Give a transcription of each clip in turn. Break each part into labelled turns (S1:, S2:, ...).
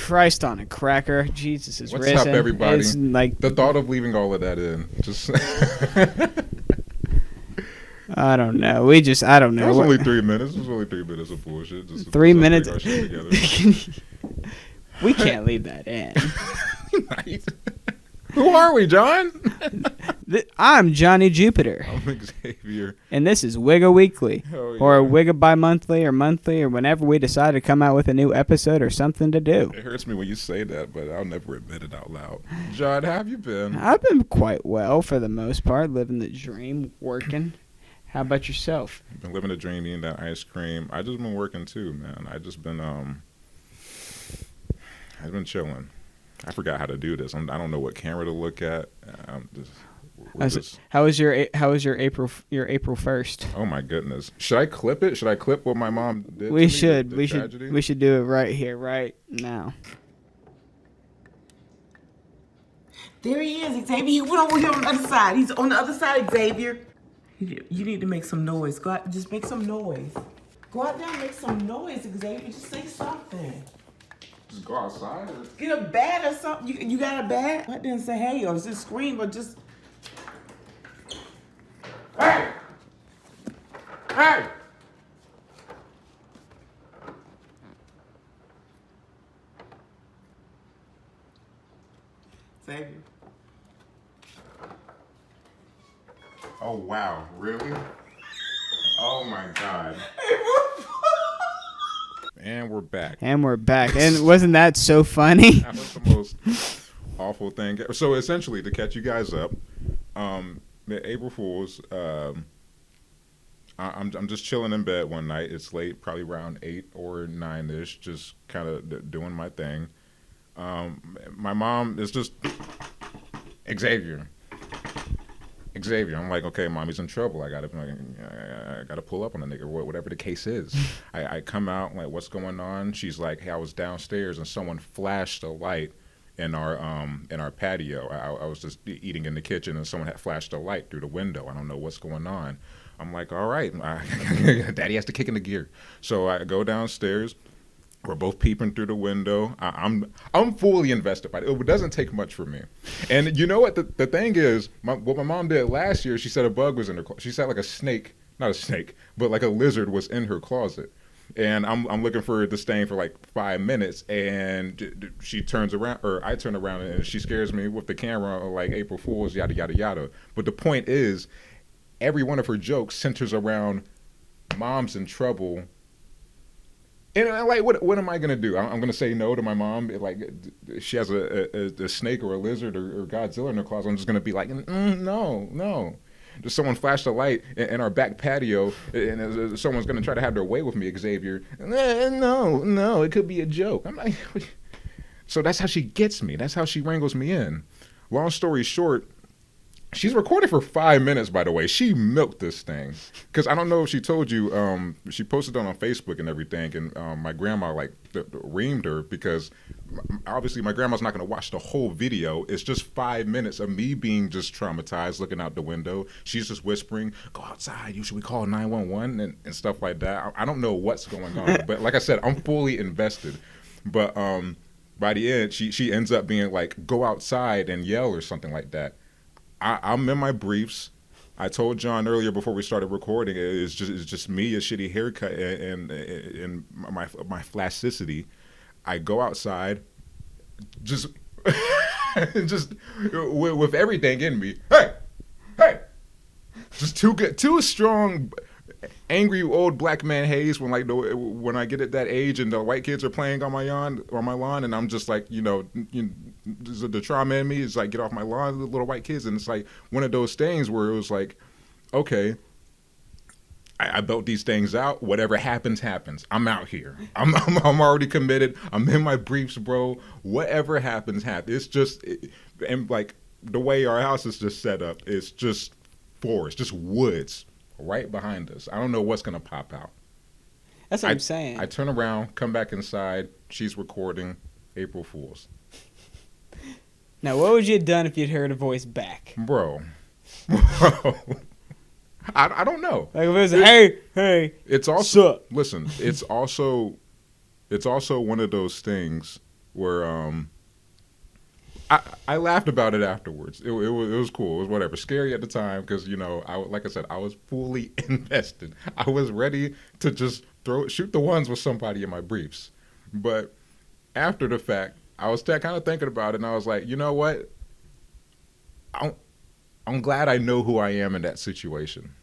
S1: Christ on a cracker. Jesus is risen.
S2: What's up, everybody?
S1: It's like
S2: the thought of leaving all of that in. Just
S1: I don't know. I don't know.
S2: It was only 3 minutes. It was only 3 minutes of bullshit. Just
S1: 3 minutes.
S2: Our shit together.
S1: We can't leave that in.
S2: Nice. Who are we, John?
S1: I'm Johnny Jupiter.
S2: I'm Xavier.
S1: And this is Wigga Weekly.
S2: Oh, yeah.
S1: Or Wigga bi-monthly or monthly or whenever we decide to come out with a new episode or something to do.
S2: It hurts me when you say that, but I'll never admit it out loud. John, how have you been?
S1: I've been quite well for the most part, living the dream, working. How about yourself?
S2: I've been living the dream, eating that ice cream. I just been working too, man. I've been chilling. I forgot how to do this. I don't know what camera to look at.
S1: How was your April 1st?
S2: Oh my goodness! Should I clip it? Should I clip what my mom did?
S1: We
S2: to
S1: should.
S2: Me,
S1: we
S2: tragedy?
S1: should. We should do it right here, right now.
S3: There he is, Xavier. He went over here on the other side. He's on the other side, Xavier. You need to make some noise. Go out, just make some noise. Go out there and make some noise, Xavier. Just say something.
S2: Just go outside.
S3: Get a bat or something. You got a bat? I didn't say hey or just scream or just.
S2: Hey! Hey!
S3: Xavier.
S2: Oh wow! Really? Oh my God! And we're back.
S1: And wasn't that so funny?
S2: That was the most awful thing. So essentially, to catch you guys up, the April Fools. I'm just chilling in bed one night. It's late, probably around 8 or 9ish, just kind of doing my thing. My mom is just Xavier. I'm like, okay, mommy's in trouble. I gotta pull up on the nigga, whatever the case is. I come out, I'm like, what's going on? She's like, hey, I was downstairs and someone flashed a light in our patio. I was just eating in the kitchen and someone had flashed a light through the window. I don't know what's going on. I'm like, all right, Daddy has to kick in the gear. So I go downstairs. We're both peeping through the window. I'm fully invested by it. It doesn't take much for me. And you know what? The thing is, what my mom did last year, she said a bug was in her closet. She said like a snake, not a snake, but like a lizard was in her closet. And I'm looking for the stain for like 5 minutes, and she turns around, or I turn around, and she scares me with the camera, like April Fools, yada, yada, yada. But the point is, every one of her jokes centers around mom's in trouble. And like, what am I gonna do? I'm gonna say no to my mom. Like, she has a snake or a lizard or Godzilla in her closet. I'm just gonna be like, no. Just someone flashed a light in our back patio, and someone's gonna try to have their way with me, Xavier. No, it could be a joke. I'm like, so that's how she gets me. That's how she wrangles me in. Long story short. She's recorded for 5 minutes, by the way. She milked this thing. Because I don't know if she told you, she posted it on Facebook and everything, and my grandma, like, reamed her because, obviously, my grandma's not going to watch the whole video. It's just 5 minutes of me being just traumatized, looking out the window. She's just whispering, go outside, should we call 911, and stuff like that. I don't know what's going on. But like I said, I'm fully invested. But by the end, she ends up being like, go outside and yell or something like that. I'm in my briefs. I told John earlier before we started recording, it's just me, a shitty haircut, and my flaccidity. I go outside, just with everything in me. Hey, just too strong. Angry old black man haze when when I get at that age and the white kids are playing on my lawn and I'm just like, the trauma in me is like, get off my lawn, the little white kids. And it's like one of those things where it was like, okay, I built these things out. Whatever happens. I'm out here. I'm already committed. I'm in my briefs, bro. Whatever happens. It's just, and like the way our house is just set up, it's just forest, just woods. Right behind us. I don't know what's gonna pop out.
S1: That's what I'm saying.
S2: I turn around, come back inside. She's recording April Fools.
S1: Now, what would you have done if you'd heard a voice back,
S2: bro? I don't know.
S1: Like if it was hey.
S2: It's also
S1: sup?
S2: Listen. It's also one of those things. where I laughed about it afterwards. It was cool. It was whatever. Scary at the time because like I said, I was fully invested. I was ready to just shoot the ones with somebody in my briefs. But after the fact, I was kind of thinking about it, and I was like, you know what? I'm glad I know who I am in that situation.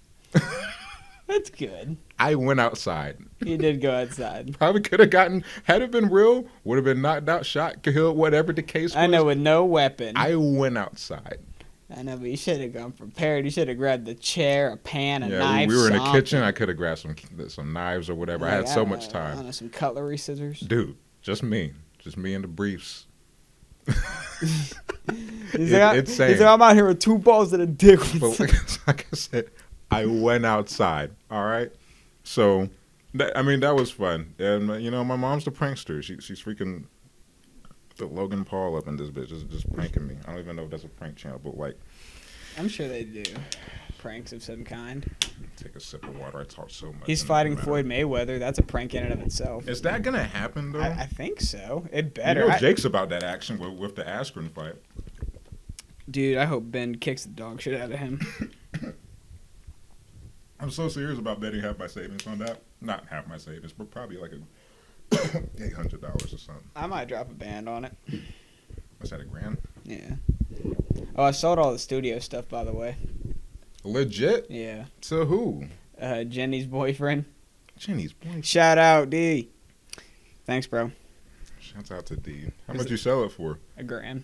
S1: That's good.
S2: I went outside.
S1: You did go outside.
S2: Probably could have gotten, had it been real, would have been knocked out, shot, killed, whatever the case was.
S1: I know, with no weapon.
S2: I went outside.
S1: I know, but you should have gone prepared. You should have grabbed the chair, a pan, a knife.
S2: We were in the
S1: something.
S2: kitchen. I could have grabbed some knives or whatever. I had so much time.
S1: I don't know, some cutlery, scissors.
S2: Dude, just me in the briefs.
S1: It's like, I'm out here with 2 balls and a dick.
S2: But like I said, I went outside. All right, so that was fun. And my mom's the prankster. She's freaking the Logan Paul up in this bitch, just pranking me. I don't even know if that's a prank channel, but like,
S1: I'm sure they do pranks of some kind.
S2: Take a sip of water. I talk so much.
S1: He's fighting Floyd Mayweather. That's a prank in and of itself.
S2: Is that gonna happen though?
S1: I think so. It better.
S2: Jake's about that action with the Askren fight.
S1: Dude, I hope Ben kicks the dog shit out of him.
S2: I'm so serious about betting half my savings on that. Not half my savings, but probably like $800 or something.
S1: I might drop a band on it.
S2: What's that, $1,000?
S1: Yeah. Oh, I sold all the studio stuff, by the way.
S2: Legit?
S1: Yeah.
S2: To who?
S1: Jenny's boyfriend.
S2: Jenny's boyfriend.
S1: Shout out, D. Thanks, bro.
S2: Shouts out to D. How much you sell it for?
S1: $1,000.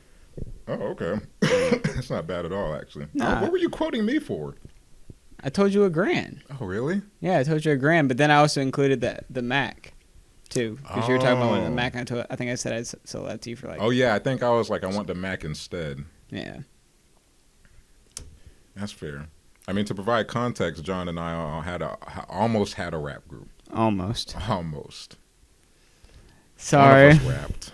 S2: Oh, okay. That's not bad at all, actually.
S1: Nah.
S2: What were you quoting me for?
S1: I told you $1,000.
S2: Oh, really?
S1: Yeah, I told you $1,000, but then I also included the Mac, too, because you were talking about the Mac. I think I said I'd sell that to you for like.
S2: Oh yeah, I think I was like, I want the Mac instead.
S1: Yeah.
S2: That's fair. I mean, to provide context, John and I almost had a rap group.
S1: Almost.
S2: One
S1: Sorry.
S2: of us rapped.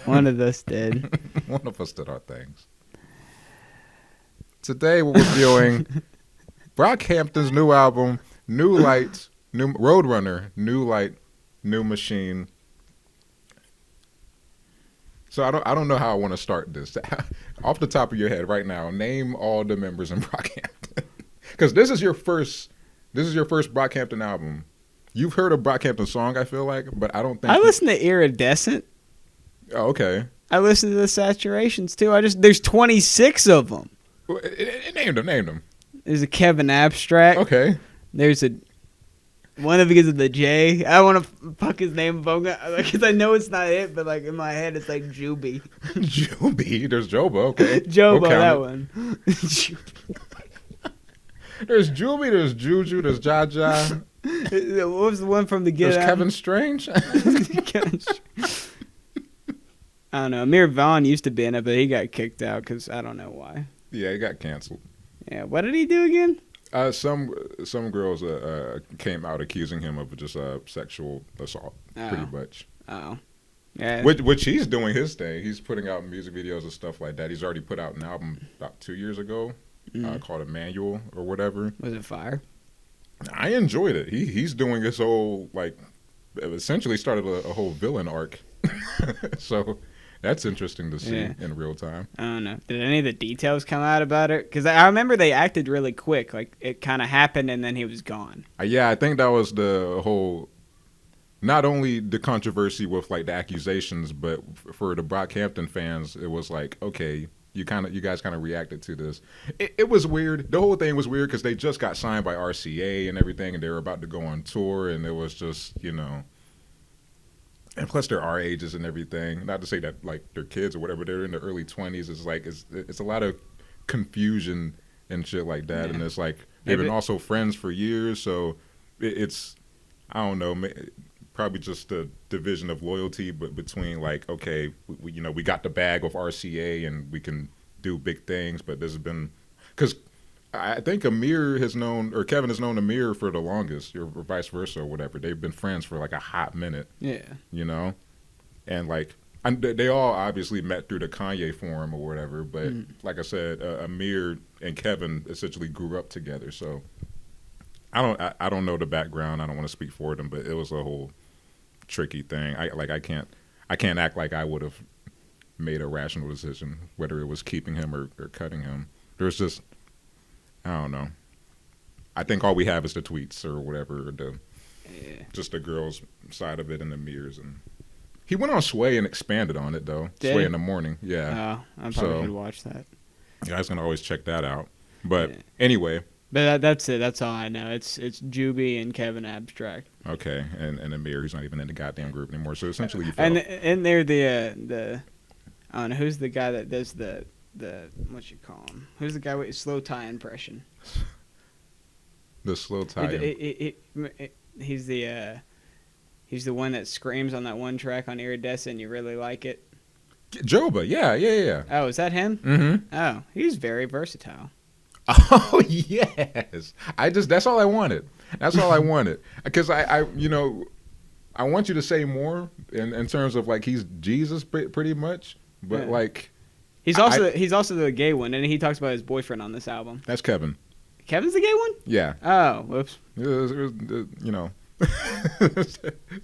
S1: One of us did.
S2: One of us did our things. Today we're reviewing Brockhampton's new album, New Light, New Roadrunner, New Light, New Machine. So I don't know how I want to start this. Off the top of your head right now, name all the members in Brockhampton. Because this is your first Brockhampton album. You've heard a Brockhampton song, I feel like, but I don't think
S1: I listen to Iridescent.
S2: Oh, okay.
S1: I listen to the Saturations too. There's 26 of them.
S2: Name them.
S1: There's a Kevin Abstract.
S2: Okay.
S1: There's one of it begins with the J. I don't want to fuck his name because I know it's not it, but like in my head it's like Juby.
S2: Juby. There's Joba. Okay.
S1: Joba, that one.
S2: There's Juby. There's Juju. There's Jaja.
S1: What was the one from the Get
S2: There's
S1: Out?
S2: Kevin Strange.
S1: I don't know. Amir Vaughn used to be in it, but he got kicked out because I don't know why.
S2: Yeah, he got canceled.
S1: Yeah, what did he do again?
S2: Some girls came out accusing him of just sexual assault, pretty much.
S1: Oh, yeah.
S2: Which he's doing his thing. He's putting out music videos and stuff like that. He's already put out an album about 2 years ago called Emmanuel or whatever.
S1: Was it fire?
S2: I enjoyed it. He's doing this whole essentially started a whole villain arc. So that's interesting to see in real time.
S1: I don't know. Did any of the details come out about it? Because I remember they acted really quick. Like, it kind of happened and then he was gone.
S2: Yeah, I think that was the whole, not only the controversy with like the accusations, but for the Brockhampton fans, it was like, okay, you guys kind of reacted to this. It was weird. The whole thing was weird because they just got signed by RCA and everything, and they were about to go on tour, and it was just, and plus they're our ages and everything. Not to say that like they're kids or whatever. They're in their early 20s. It's like it's a lot of confusion and shit like that. Yeah. And it's like they've been also friends for years. So it's I don't know, probably just a division of loyalty, but between like, okay, we got the bag of RCA and we can do big things. But there's been, because I think Amir has known, or Kevin has known Amir for the longest, or vice versa, or whatever. They've been friends for like a hot minute.
S1: Yeah.
S2: And like, they all obviously met through the Kanye forum or whatever. But like I said, Amir and Kevin essentially grew up together. So I don't know the background. I don't want to speak for them, but it was a whole tricky thing. I can't act like I would have made a rational decision, whether it was keeping him or cutting him. There's just, I don't know. I think all we have is the tweets or whatever, just the girls' side of it and the mirrors. And he went on Sway and expanded on it, though.
S1: Did
S2: Sway
S1: he?
S2: in the morning, yeah.
S1: Oh, I probably should watch that.
S2: You guys can always check that out. But anyway.
S1: But that's it. That's all I know. It's Juby and Kevin Abstract.
S2: Okay, and Amir, he's not even in the goddamn group anymore. So essentially, you
S1: and
S2: felt.
S1: and they're the I don't know who's the guy that does the what you call him? Who's the guy with slow tie impression?
S2: The slow tie.
S1: He's the one that screams on that one track on Iridescent. You really like it.
S2: Joba, yeah.
S1: Oh, is that him?
S2: Mm-hmm.
S1: Oh, he's very versatile.
S2: Oh yes, that's all I wanted. That's all I wanted because I want you to say more in terms of like he's Jesus pretty much, but like
S1: he's also the gay one, and he talks about his boyfriend on this album.
S2: That's Kevin.
S1: Kevin's the gay one?
S2: Yeah.
S1: Oh, whoops.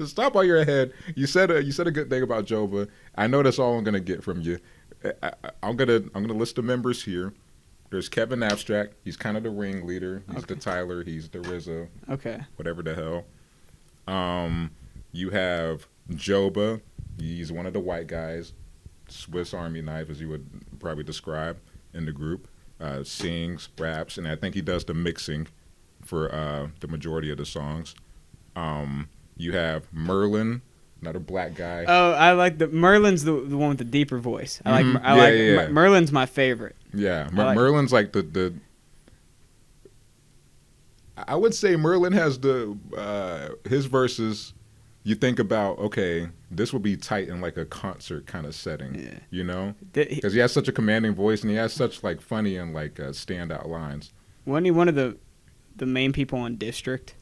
S2: Stop while you're ahead. You said a good thing about Joba. I know that's all I'm gonna get from you. I'm gonna list the members here. There's Kevin Abstract. He's kind of the ringleader. He's the Tyler. He's the RZA.
S1: Okay.
S2: Whatever the hell. You have Joba. He's one of the white guys. Swiss Army knife, as you would probably describe in the group. Sings, raps, and I think he does the mixing for the majority of the songs. You have Merlin, another black guy.
S1: Oh, I like Merlin's the one with the deeper voice. I like Merlin's my favorite.
S2: Yeah, Merlin's like the. I would say Merlin has his verses. You think about, okay, this would be tight in like a concert kind of setting, you know, because he has such a commanding voice and he has such like funny and like standout lines.
S1: Wasn't he one of the main people on District?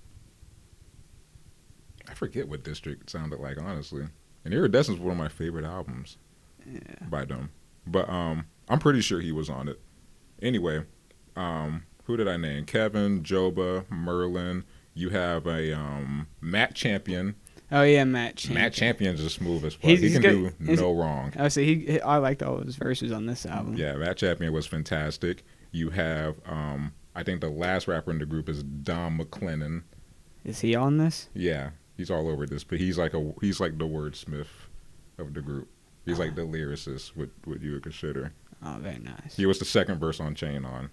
S2: I forget what District sounded like, honestly. And Iridescent was one of my favorite albums by them, but I'm pretty sure he was on it. Anyway, who did I name? Kevin, Joba, Merlin. You have a Matt Champion.
S1: Oh yeah, Matt Champion.
S2: Matt Champion's just smooth as fuck. He can do no wrong.
S1: I say I liked all of his verses on this album.
S2: Yeah, Matt Champion was fantastic. You have I think the last rapper in the group is Dom McLennan.
S1: Is he on this?
S2: Yeah, he's all over this, but he's like the wordsmith of the group. He's like the lyricist, what you would consider.
S1: Oh, very nice.
S2: He was the second verse on Chain On.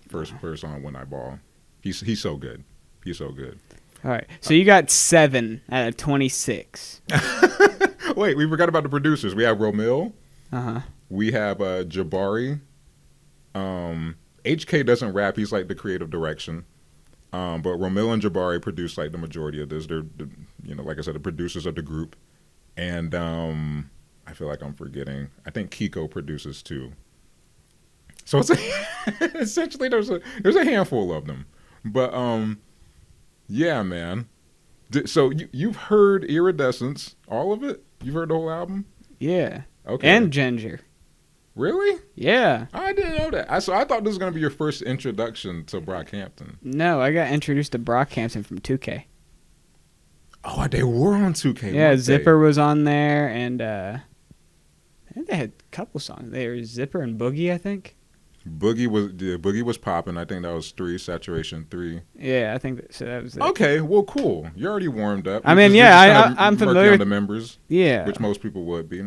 S2: First verse on When I Ball. He's so good. He's so good.
S1: All right, so you got 7 out of 26.
S2: Wait, we forgot about the producers. We have Romil.
S1: Uh-huh.
S2: We have Jabari. HK doesn't rap. He's like the creative direction. But Romil and Jabari produce like the majority of this. They're, like I said, the producers of the group. And I feel like I'm forgetting. I think Kiko produces too. So it's essentially there's a handful of them. But yeah, man. So you've heard Iridescence, all of it? You've heard the whole album?
S1: Yeah.
S2: Okay.
S1: And Ginger.
S2: Really?
S1: Yeah.
S2: I didn't know that. So I thought this was going to be your first introduction to Brockhampton.
S1: No, I got introduced to Brockhampton from 2K.
S2: Oh, they were on 2K.
S1: Yeah, Zipper was on there, and I think they had a couple songs. They were Zipper and Boogie, I think.
S2: Boogie was popping. I think that was 3, Saturation 3.
S1: Yeah, I think so. That was it.
S2: Okay, well, cool. You're already warmed up.
S1: I mean, I'm familiar
S2: with the members.
S1: Yeah,
S2: which most people would be.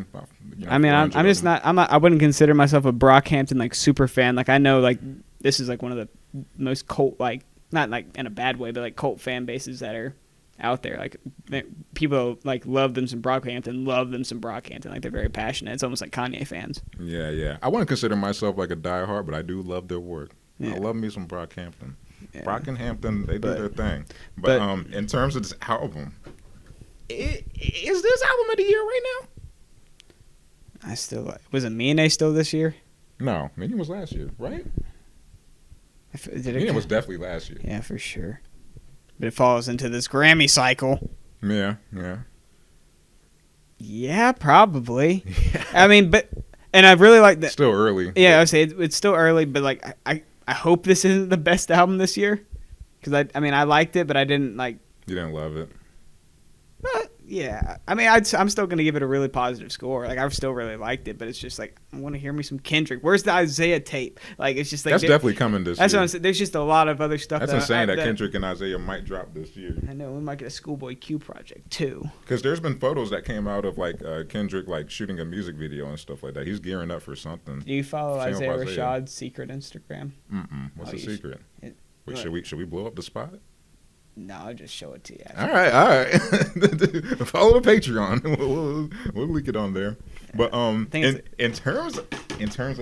S1: I mean, I'm just not. I wouldn't consider myself a Brockhampton like super fan. Like I know like this is like one of the most cult like not like in a bad way, but like cult fan bases that are out there. Like people like love them some Brockhampton, like they're very passionate. It's almost like Kanye fans.
S2: Yeah. I wouldn't consider myself like a diehard, but I do love their work.
S1: Yeah.
S2: I love me some Brockhampton. Yeah. Brockhampton, they do their thing. But in terms of this album, is this album of the year right now?
S1: I still like. Was it Mine still this year?
S2: No, Mine was last year, right?
S1: Mine
S2: was definitely last year.
S1: Yeah, for sure. But it falls into this Grammy cycle.
S2: Yeah.
S1: Yeah, probably. Yeah. I mean, and I really like that.
S2: Still early.
S1: Yeah, I would say it's still early, but like I hope this isn't the best album this year, because I mean I liked it, but I didn't like.
S2: You didn't love it.
S1: Yeah, I mean, I'm still gonna give it a really positive score. Like, I've still really liked it, but it's just like I want to hear me some Kendrick. Where's the Isaiah tape? Like, it's just like
S2: that's definitely coming this
S1: that's
S2: year.
S1: what I'm saying. There's just a lot of other stuff.
S2: That's insane that Kendrick and Isaiah might drop this year.
S1: I know we might get a Schoolboy Q project too.
S2: Because there's been photos that came out of like Kendrick like shooting a music video and stuff like that. He's gearing up for something.
S1: Do you follow
S2: Same
S1: Isaiah
S2: with Isaiah.
S1: Rashad's secret Instagram?
S2: What's the secret? Wait,
S1: what?
S2: should we blow up the spot?
S1: No, I'll just show it to you.
S2: All right. Follow the Patreon. We'll leak it on there. But in terms of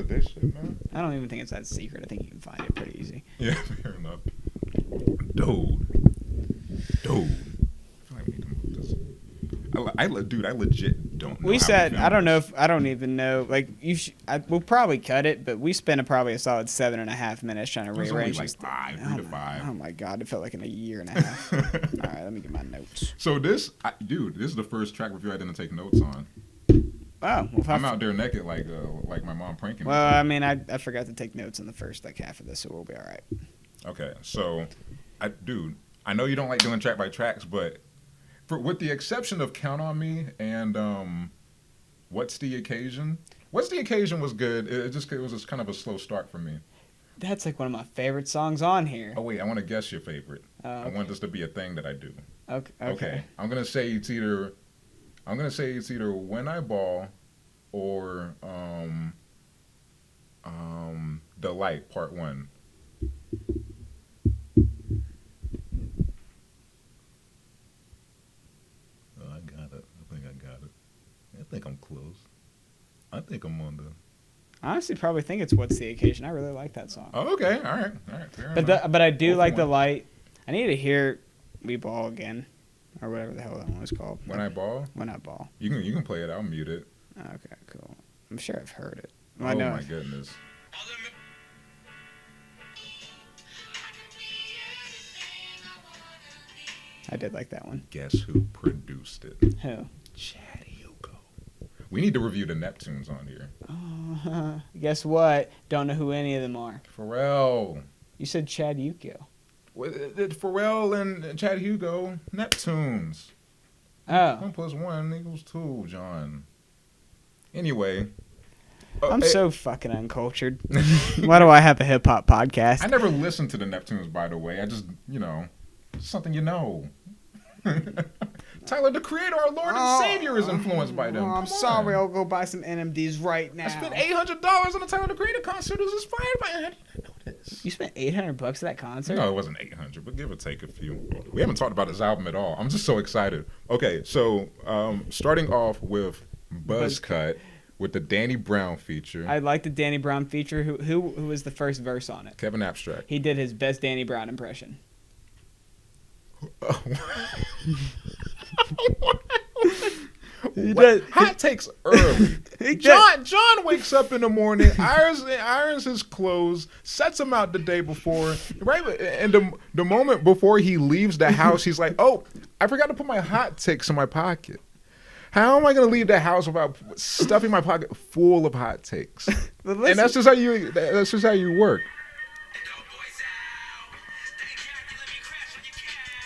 S2: this shit, man,
S1: I don't even think it's that secret. I think you can find it pretty easy.
S2: Yeah, fair enough. Dude. I feel like we need to move this. I legit don't know.
S1: We said I don't know if I don't even know. Like we'll probably cut it, but we spent probably a solid 7.5 minutes trying to rearrange
S2: like 3 to 5.
S1: Oh my god, it felt like in a year and a half. All right, let me get my notes.
S2: So this is the first track review I didn't take notes on.
S1: Oh, well,
S2: I'm out there naked like my mom pranking me.
S1: Well, I mean, I forgot to take notes in the first like half of this, so we'll be all right.
S2: Okay, so I know you don't like doing track by tracks, but with the exception of Count on Me and What's the Occasion? What's the Occasion was good. It was just kind of a slow start for me.
S1: That's like one of my favorite songs on here.
S2: Oh wait, I want to guess your favorite.
S1: Okay.
S2: I want this to be a thing that I do.
S1: Okay.
S2: I'm gonna say it's either When I Ball or The Light Part 1. I got it. I think I'm close. I think I'm on the.
S1: I honestly probably think it's What's the Occasion. I really like that song.
S2: Oh, okay. All right. Fair enough.
S1: But I do
S2: Both
S1: like The
S2: one.
S1: Light. I need to hear We Ball again, or whatever the hell that one was called.
S2: When I Ball.
S1: When I Ball.
S2: You can play it. I'll mute it.
S1: Okay, cool. I'm sure I've heard it. Well,
S2: Oh
S1: I know.
S2: my goodness.
S1: I did like that one.
S2: Guess who produced it?
S1: Who?
S2: Chad Hugo. We need to review the Neptunes on here.
S1: Oh, guess what? Don't know who any of them are.
S2: Pharrell.
S1: You said Chad Yuko.
S2: Pharrell and Chad Hugo. Neptunes.
S1: Oh.
S2: 1 + 1 = 2, John. Anyway.
S1: I'm so fucking uncultured. Why do I have a hip hop podcast?
S2: I never listened to the Neptunes, by the way. I just, something you know. Tyler, the Creator, our Lord and Savior, is influenced by them.
S1: I'm sorry. I'll go buy some NMDs right now.
S2: I spent $800 on the Tyler, the Creator concert. It was inspired by. How do you not know this?
S1: You spent $800 at that concert?
S2: No, it wasn't 800, but give or take a few. We haven't talked about this album at all. I'm just so excited. Okay, so starting off with Buzzcut with the Danny Brown feature.
S1: I like the Danny Brown feature. Who was the first verse on it?
S2: Kevin Abstract.
S1: He did his best Danny Brown impression.
S2: Hot takes early. John wakes up in the morning, irons his clothes, sets them out the day before. Right, and the moment before he leaves the house, he's like, "Oh, I forgot to put my hot takes in my pocket. How am I going to leave the house without stuffing my pocket full of hot takes?" And that's just how you work.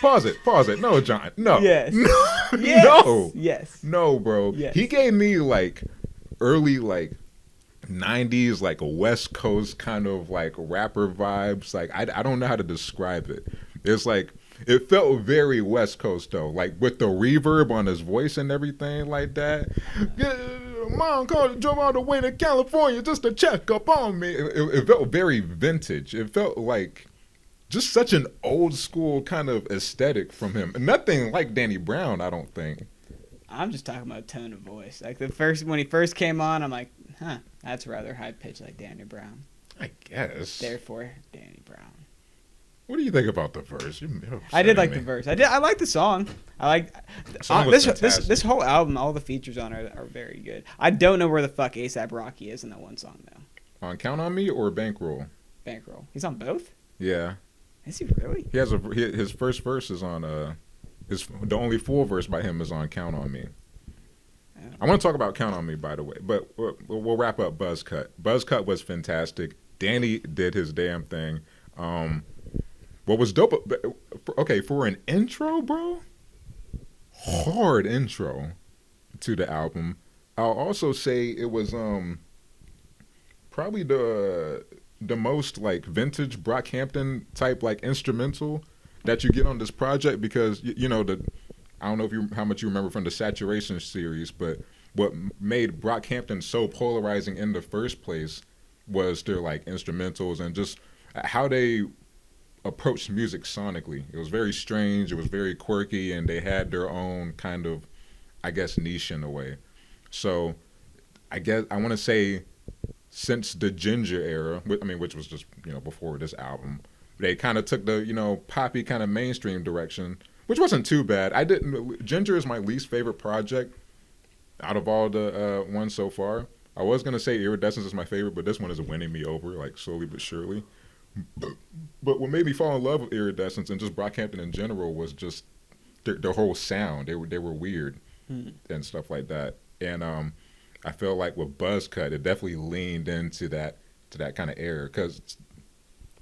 S2: Pause it. No, John. No.
S1: Yes.
S2: No.
S1: Yes.
S2: No.
S1: Yes.
S2: No, bro.
S1: Yes.
S2: He gave me like early 90s like a West Coast kind of like rapper vibes. Like I don't know how to describe it. It's like it felt very West Coast though, like with the reverb on his voice and everything like that. Mom drove all the way to California just to check up on me. It felt very vintage. It felt like just such an old school kind of aesthetic from him. Nothing like Danny Brown, I don't think.
S1: I'm just talking about tone of voice. Like when he first came on, I'm like, that's rather high pitched like Danny Brown.
S2: I guess.
S1: Therefore, Danny Brown.
S2: What do you think about the verse?
S1: I did like the verse. I like the song. I like this whole album. All the features on it are very good. I don't know where the fuck A$AP Rocky is in that one song though.
S2: On Count on Me or Bankroll?
S1: Bankroll. He's on both.
S2: Yeah.
S1: Is he really?
S2: He has his first verse is on the only full verse by him is on Count on Me. I want to talk about Count on Me, by the way, but we'll wrap up Buzzcut. Buzzcut was fantastic. Danny did his damn thing. What was dope? Okay, for an intro, bro. hard intro to the album. I'll also say it was probably the most like vintage Brockhampton type like instrumental that you get on this project, because you know, I don't know if how much you remember from the Saturation series, but what made Brockhampton so polarizing in the first place was their like instrumentals and just how they approached music sonically. It was very strange, it was very quirky, and they had their own kind of, I guess, niche in a way. So I guess I want to say since the Ginger era, I mean, which was just, you know, before this album, they kind of took the, you know, poppy kind of mainstream direction, which wasn't too bad. Ginger is my least favorite project out of all the ones so far. I was gonna say Iridescence is my favorite, but this one is winning me over, like slowly but surely. But what made me fall in love with Iridescence and just Brockhampton in general was just their whole sound. They were weird and stuff like that. And I feel like with Buzzcut, it definitely leaned into that kind of era, because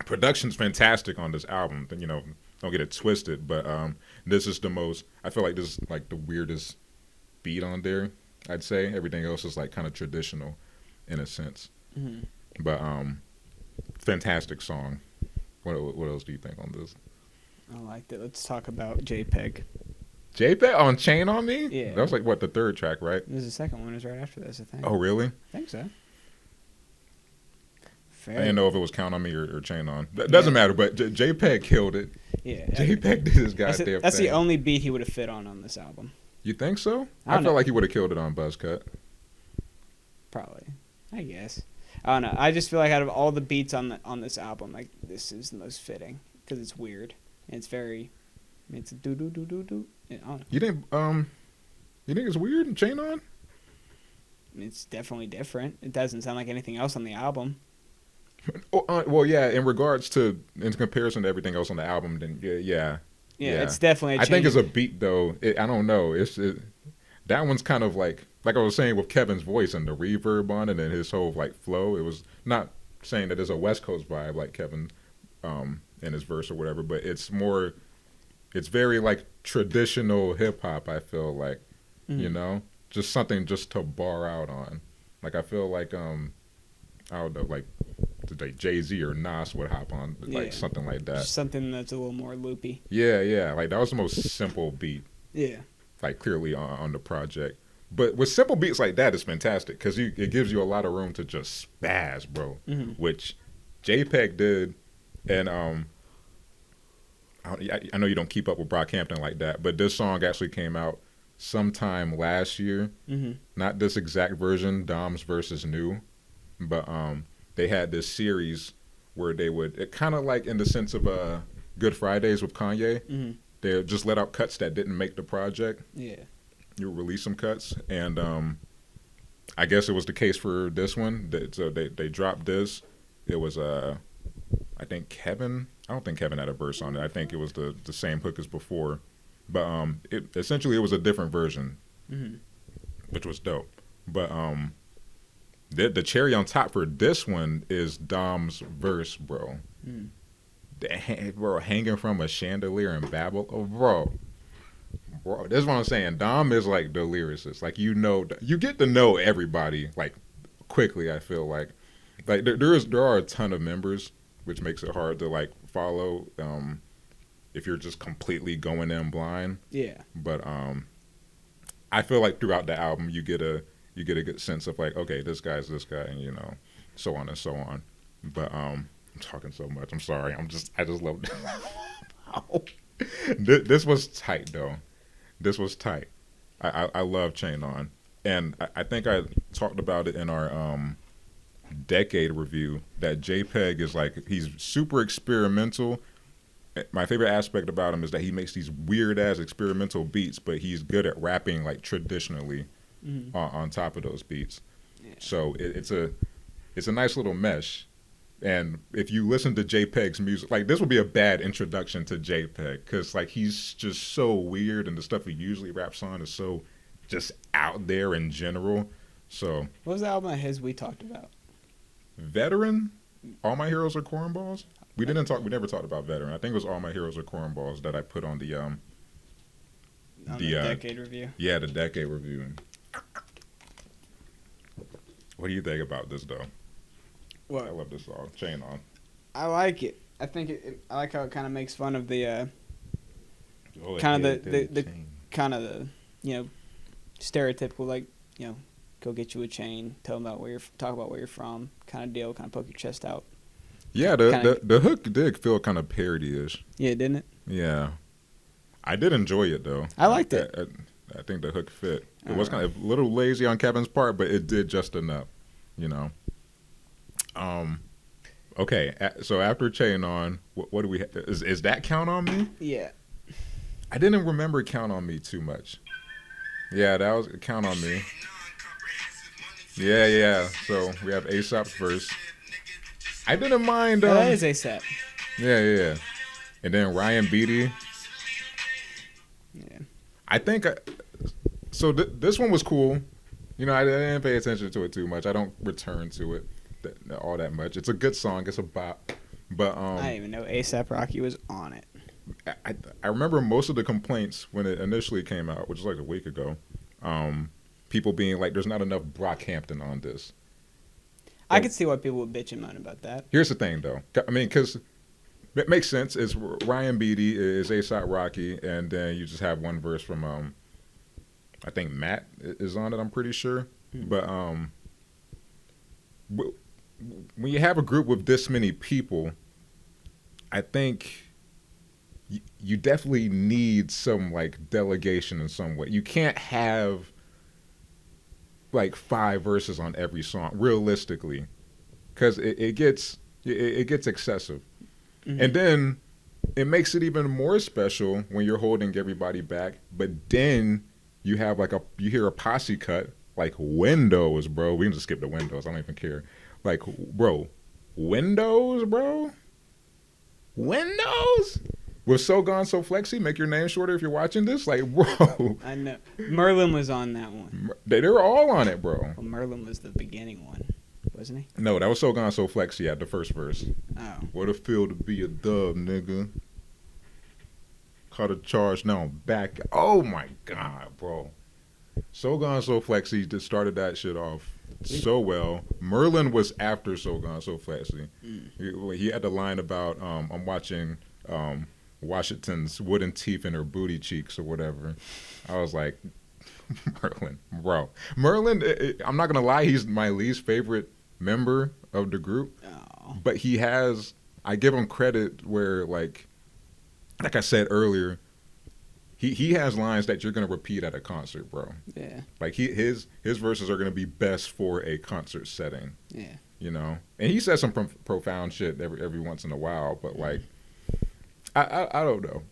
S2: production's fantastic on this album. You know, don't get it twisted, but this is the most. I feel like this is like the weirdest beat on there. I'd say everything else is like kind of traditional, in a sense. Mm-hmm. But fantastic song. What else do you think on this?
S1: I liked it. Let's talk about JPEG.
S2: JPEG on Chain on Me?
S1: Yeah.
S2: That was like, what, the third track, right?
S1: This is the second one. It was right after this, I think.
S2: Oh, really?
S1: I think so. Fair.
S2: I didn't know if it was Count on Me or Chain On. That doesn't matter, but JPEG killed it.
S1: Yeah.
S2: JPEG did his goddamn thing.
S1: That's the only beat he would have fit on this album.
S2: You think so?
S1: I
S2: felt like he would have killed it on Buzzcut.
S1: Probably. I guess. I don't know. I just feel like out of all the beats on this album, like, this is the most fitting because it's weird and it's very. I mean, it's a do do do do do. I don't know.
S2: You think it's weird and Chain On?
S1: I mean, it's definitely different. It doesn't sound like anything else on the album.
S2: Well, yeah. In comparison to everything else on the album, then yeah.
S1: Yeah, it's definitely a change.
S2: I think as a beat though, I don't know. That one's kind of like I was saying with Kevin's voice and the reverb on it and his whole like flow. It was not saying that there's a West Coast vibe like Kevin in his verse or whatever, but it's very like traditional hip hop. I feel like, you know, just something just to bar out on. Like I feel like I don't know, like Jay-Z or Nas would hop on like something like that.
S1: Just something that's a little more loopy.
S2: Yeah. Like that was the most simple beat.
S1: Yeah.
S2: Like clearly on the project. But with simple beats like that, it's fantastic because it gives you a lot of room to just spaz, bro. Mm-hmm. Which JPEG did, and I know you don't keep up with Brockhampton like that, but this song actually came out sometime last year. Mm-hmm. Not this exact version, Dom's versus New, but they had this series where they would kind of like in the sense of Good Fridays with Kanye. Mm-hmm. They just let out cuts that didn't make the project. Yeah. You release some cuts, and I guess it was the case for this one. So they dropped this. It was I think Kevin. I don't think Kevin had a verse on it. I think it was the same hook as before, but it was a different version, which was dope. But the cherry on top for this one is Dom's verse, bro. Bro, hanging from a chandelier and babble, bro, this is what I'm saying. Dom is like the lyricist. Like, you know, you get to know everybody like quickly. I feel like there are a ton of members, which makes it hard to like follow if you're just completely going in blind. Yeah. But I feel like throughout the album you get a good sense of like, okay, this guy's this guy, and you know, so on and so on. But I'm talking so much. I'm sorry. I just love it. This was tight though. This was tight. I love Chain On, and I think I talked about it in our decade review that JPEG is like, he's super experimental. My favorite aspect about him is that he makes these weird ass experimental beats, but he's good at rapping like traditionally on top of those beats. Yeah. So it's a nice little mesh. And if you listen to JPEG's music, like, this would be a bad introduction to JPEG because like he's just so weird, and the stuff he usually raps on is so just out there in general. So
S1: what was the album of his we talked about?
S2: Veteran? All My Heroes Are Cornballs? We never talked about Veteran. I think it was All My Heroes Are Cornballs that I put on the
S1: On the decade review.
S2: Yeah, the decade review. What do you think about this though?
S1: What?
S2: I love this song, Chain On.
S1: I like it. I think I like how it kind of makes fun of the
S2: Oh,
S1: kind of the kind of the stereotypical go get you a chain, talk about where you're from, kind of deal, kind of poke your chest out.
S2: Yeah, the hook did feel kind of parody-ish.
S1: Yeah, didn't it?
S2: Yeah, I did enjoy it though.
S1: I liked it.
S2: I think the hook fit. It was kind of a little lazy on Kevin's part, but it did just enough, Okay, so after Chain On, what do we? Is that Count on Me?
S1: Yeah.
S2: I didn't remember Count on Me too much. Yeah, that was Count on Me. Yeah. So we have A$AP's verse. I didn't mind.
S1: That is A$AP.
S2: Yeah. And then Ryan Beatty.
S1: Yeah.
S2: I think. So this one was cool. I didn't pay attention to it too much. I don't return to it all that much. It's a good song. It's a bop. But
S1: I didn't even know A$AP Rocky was on it.
S2: I remember most of the complaints when it initially came out, which was like a week ago. People being like, "There's not enough Brockhampton on this."
S1: I could see why people would bitch and moan about that.
S2: Here's the thing, though. I mean, because it makes sense. It's Ryan Beatty, is A$AP Rocky, and then you just have one verse from I think Matt is on it. I'm pretty sure, but when you have a group with this many people, I think you definitely need some delegation in some way. You can't have 5 verses on every song realistically, because it gets excessive. And then it makes it even more special when you're holding everybody back, but then you have you hear a posse cut Windows, bro. We can just skip the Windows. I don't even care. Bro, Windows, bro. Windows? Was So Gone So Flexy, make your name shorter if you're watching this? Bro.
S1: I know. Merlin was on that one.
S2: They're all on it, bro.
S1: Well, Merlin was the beginning one, wasn't he?
S2: No, that was So Gone So Flexy at the first verse.
S1: Oh.
S2: What a feel to be a dub, nigga. Caught a charge, now I'm back. Oh my God, bro. So Gone So Flexy just started that shit off so well. Merlin was after So Gone So Flexy. He had the line about, I'm watching Washington's wooden teeth in her booty cheeks or whatever. I was like, Merlin, bro. Merlin, I'm not going to lie, he's my least favorite member of the group.
S1: Oh.
S2: But he has, I give him credit where, like I said earlier, he has lines that you're going to repeat at a concert, bro.
S1: Yeah.
S2: His verses are going to be best for a concert setting.
S1: Yeah.
S2: And he says some profound shit every once in a while, but I don't know.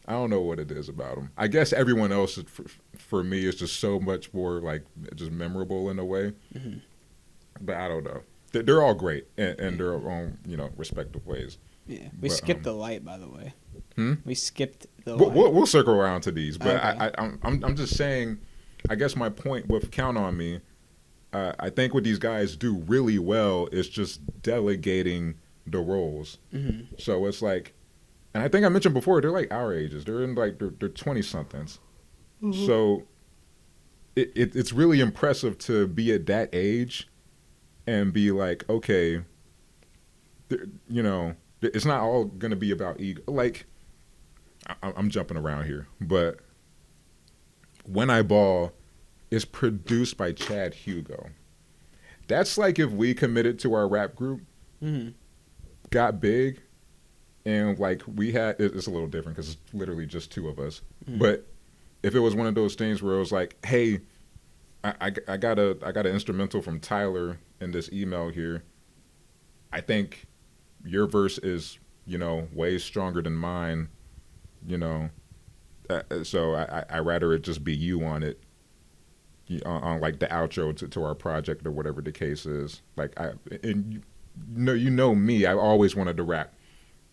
S2: I don't know what it is about him. I guess everyone else, for me, is just so much more just memorable in a way.
S1: Mm-hmm.
S2: But I don't know. They're all great in their own respective ways.
S1: Yeah, we skipped the light, by the way. We skipped the
S2: light.
S1: We'll
S2: circle around to these, but
S1: okay.
S2: I'm just saying. I guess my point with Count on Me, I think what these guys do really well is just delegating the roles.
S1: Mm-hmm.
S2: So it's and I think I mentioned before, they're like our ages. They're in they're 20-somethings. Mm-hmm. So it's really impressive to be at that age and be like, okay, it's not all going to be about ego. I'm jumping around here, but When I Ball is produced by Chad Hugo. That's like if we committed to our rap group, got big, and we had, it's a little different because it's literally just two of us. But if it was one of those things where it was like, hey, I got an instrumental from Tyler in this email here. I think your verse is, way stronger than mine, so I rather it just be you on it, on the outro to our project or whatever the case is. You know me, I always wanted to rap,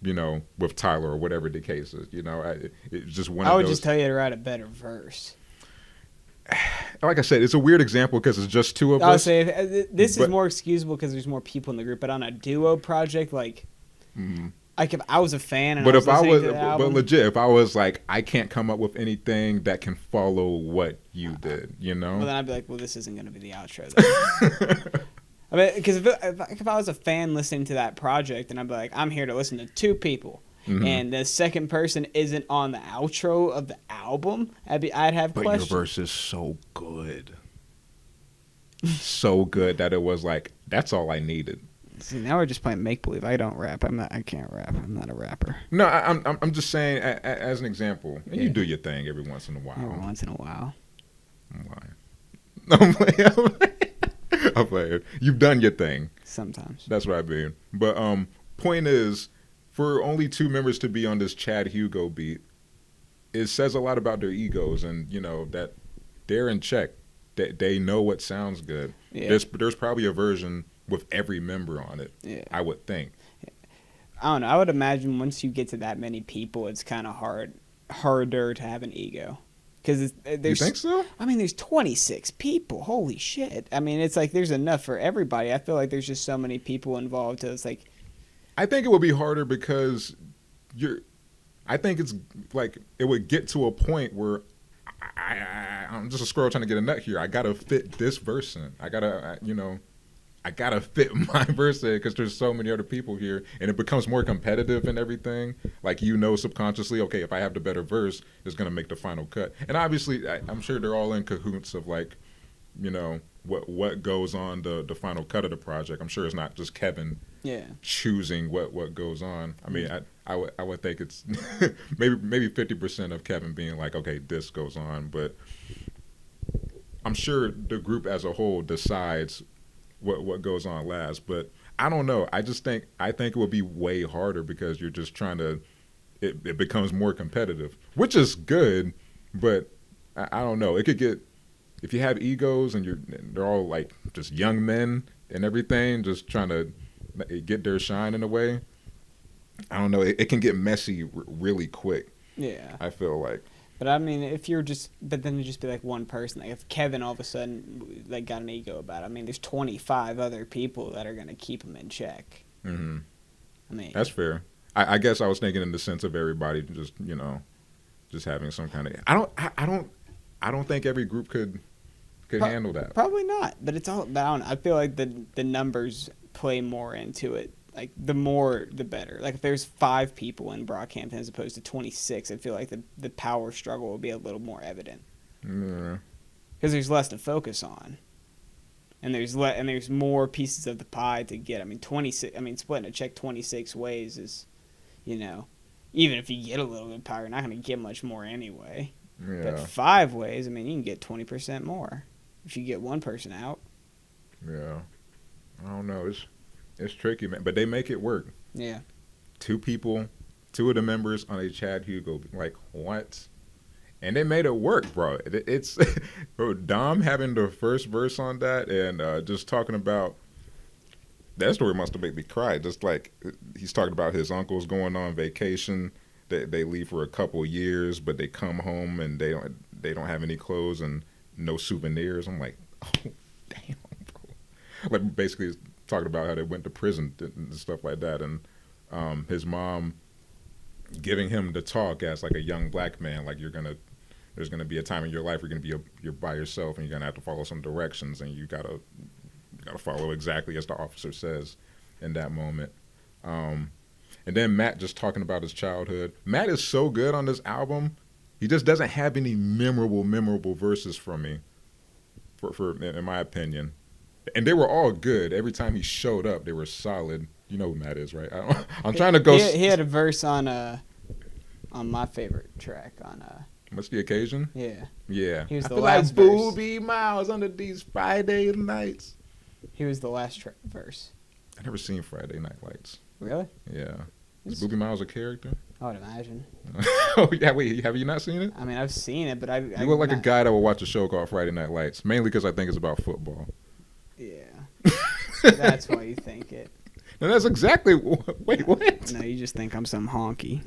S2: with Tyler or whatever the case is. It's just one.
S1: I would just tell you to write a better verse.
S2: Like I said, it's a weird example because it's just two of us.
S1: I would say this is more excusable because there's more people in the group. But on a duo project, I Like if I was a fan and
S2: But
S1: I was
S2: if I
S1: listening
S2: was,
S1: to the
S2: but
S1: album,
S2: legit, if I was like, I can't come up with anything that can follow what you did, you know?
S1: well then I'd be like, well, this isn't going to be the outro. Then. I mean, because if I was a fan listening to that project, and I'd be like, I'm here to listen to two people, and the second person isn't on the outro of the album, I'd have
S2: But
S1: questions.
S2: your verse is so good. So good that it was like, that's all I needed.
S1: See, now we're just playing make believe. I don't rap. I can't rap. I'm not a rapper.
S2: No, I'm just saying as an example. And you do your thing every once in a while.
S1: Every once in a while.
S2: I'm lying. I'm playing. I'm playing. You've done your thing.
S1: Sometimes.
S2: That's what I mean. But point is, for only two members to be on this Chad Hugo beat, it says a lot about their egos, and you know that they're in check. They know what sounds good.
S1: Yeah.
S2: There's probably a version with every member on it.
S1: Yeah.
S2: I would think.
S1: I don't know. I would imagine once you get to that many people, it's kind of harder to have an ego. Because
S2: You think so?
S1: I mean, there's 26 people. Holy shit. I mean, it's like there's enough for everybody. I feel like there's just so many people involved. It's like,
S2: I think it would be harder because I think it's like it would get to a point where I'm just a squirrel trying to get a nut here. I gotta fit this verse in. I gotta fit my verse in because there's so many other people here, and it becomes more competitive and everything. Like subconsciously, okay, if I have the better verse, it's gonna make the final cut. And obviously, I'm sure they're all in cahoots of like, what goes on the final cut of the project. I'm sure it's not just Kevin choosing what goes on. I mean, I would think it's maybe 50% of Kevin being like, okay, this goes on, but I'm sure the group as a whole decides what goes on last. But I don't know. I think it would be way harder because you're just trying to. It becomes more competitive, which is good, but I don't know. It could get. If you have egos and they're all like just young men and everything, just trying to get their shine in a way. I don't know. It can get messy really quick.
S1: yeah.
S2: I feel like.
S1: But I mean, but then it'd just be like one person. Like if Kevin all of a sudden like got an ego about it, I mean, there's 25 other people that are gonna keep him in check.
S2: Mm-hmm.
S1: I mean,
S2: That's fair. I guess I was thinking in the sense of everybody just having some kind of. I don't think every group could handle that.
S1: Probably not. But it's all. But I don't know. I feel like the numbers play more into it. Like the more, the better. Like if there's 5 people in Brockhampton as opposed to 26, I feel like the power struggle will be a little more evident.
S2: Yeah.
S1: Because there's less to focus on, and there's more pieces of the pie to get. I mean, 26. I mean, splitting a check 26 ways is, even if you get a little bit of power, you're not going to get much more anyway.
S2: Yeah.
S1: But 5 ways, I mean, you can get 20% more if you get one person out.
S2: Yeah. I don't know. It's tricky, man. But they make it work.
S1: Yeah.
S2: 2 people, 2 of the members on a Chad Hugo. Like, what? And they made it work, bro. It's Dom having the first verse on that and just talking about that story must have made me cry. Just like he's talking about his uncles going on vacation. They leave for a couple years, but they come home and they don't have any clothes and no souvenirs. I'm like, oh damn, bro. Like basically talking about how they went to prison and stuff like that, and his mom giving him the talk as like a young black man, like there's gonna be a time in your life you're by yourself and you're gonna have to follow some directions and you gotta follow exactly as the officer says in that moment. And then Matt just talking about his childhood. Matt is so good on this album. He just doesn't have any memorable verses from me, for in my opinion. And they were all good. Every time he showed up, they were solid. You know who Matt is, right? I'm trying to go.
S1: He had a verse on my favorite track on
S2: What's the occasion?
S1: Yeah.
S2: Yeah.
S1: He was
S2: I
S1: the
S2: feel
S1: last
S2: like
S1: verse.
S2: Booby Miles under these Friday nights.
S1: He was the last verse.
S2: I never seen Friday Night Lights.
S1: Really?
S2: Yeah. Is Booby Miles a character?
S1: I would imagine.
S2: Oh yeah, wait, have you not seen it?
S1: I mean, I've seen it, but
S2: You look like a guy that will watch a show called Friday Night Lights, mainly because I think it's about football.
S1: Yeah. That's why you think it.
S2: And that's exactly. Wait, what?
S1: No, you just think I'm some honky.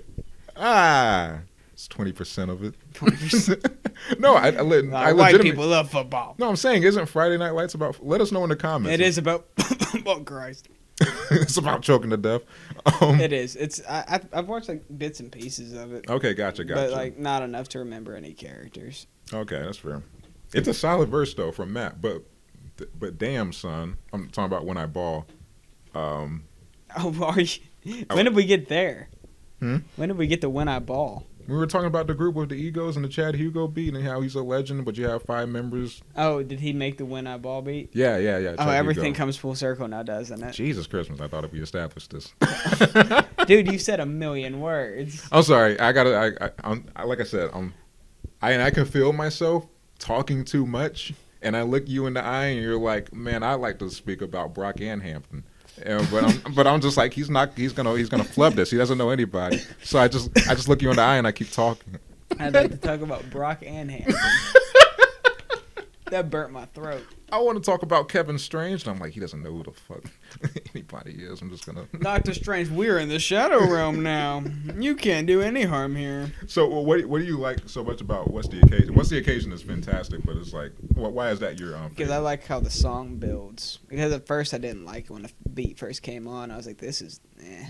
S2: It's 20% of it.
S1: 20%.
S2: No, I
S1: white people love football.
S2: No, I'm saying, isn't Friday Night Lights about? Let us know in the comments.
S1: It is about. Oh Christ.
S2: It's about choking to death.
S1: It is. I've watched like bits and pieces of it.
S2: Okay, gotcha.
S1: But like not enough to remember any characters.
S2: Okay, that's fair. It's a solid verse though from Matt, but damn son, I'm talking about When I Ball.
S1: Oh, are you? When did we get there?
S2: Hmm?
S1: When did we get to When I Ball?
S2: We were talking about the group with the egos and the Chad Hugo beat and how he's a legend, but you have 5 members.
S1: Oh, did he make the When I Ball beat?
S2: Yeah.
S1: Oh,
S2: Chad
S1: everything
S2: Hugo.
S1: comes full circle now, doesn't it?
S2: Jesus Christmas! I thought if we established this.
S1: Dude, you said a million words.
S2: I'm sorry. I'm like I said. I can feel myself talking too much, and I look you in the eye, and you're like, man, I like to speak about Brockhampton. But I'm just like he's gonna flub this. He doesn't know anybody. So I just look you in the eye and I keep talking.
S1: I'd like to talk about Brock and Hampton. That burnt my throat.
S2: I want to talk about Kevin Strange, and I'm like, he doesn't know who the fuck anybody is. I'm just gonna.
S1: Doctor Strange, we're in the Shadow Realm now. You can't do any harm here.
S2: So what do you like so much about What's the Occasion? What's the Occasion is fantastic, but it's like, why is that your
S1: Because I like how the song builds. Because at first I didn't like it when the beat first came on. I was like, this is.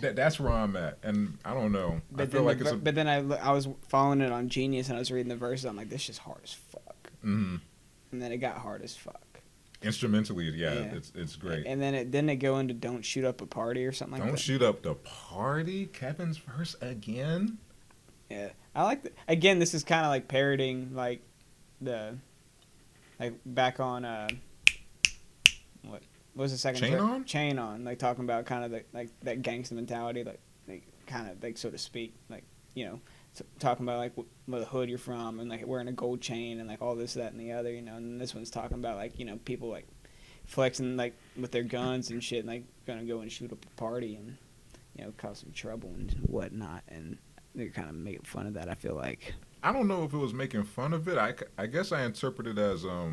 S2: That's where I'm at, and I don't know.
S1: But
S2: I feel like it's.
S1: But then I was following it on Genius and I was reading the verses. I'm like, this is hard as fuck.
S2: Mm-hmm.
S1: And then it got hard as fuck.
S2: Instrumentally, yeah. It's great.
S1: And then didn't it go into "Don't Shoot Up a Party" or something like that?
S2: Don't shoot up the party. Kevin's verse again.
S1: Yeah, I like. Again, this is kind of like parroting like back on what was the second
S2: Chain On?
S1: Chain On, like talking about kind of like that gangsta mentality, like kind of like so to speak, like talking about like what hood you're from and like wearing a gold chain and like all this, that, and the other, and this one's talking about like people like flexing like with their guns and shit and like gonna go and shoot up a party and cause some trouble and whatnot, and they're kind of making fun of that. I feel like
S2: I don't know if it was making fun of it. I guess I interpret it as I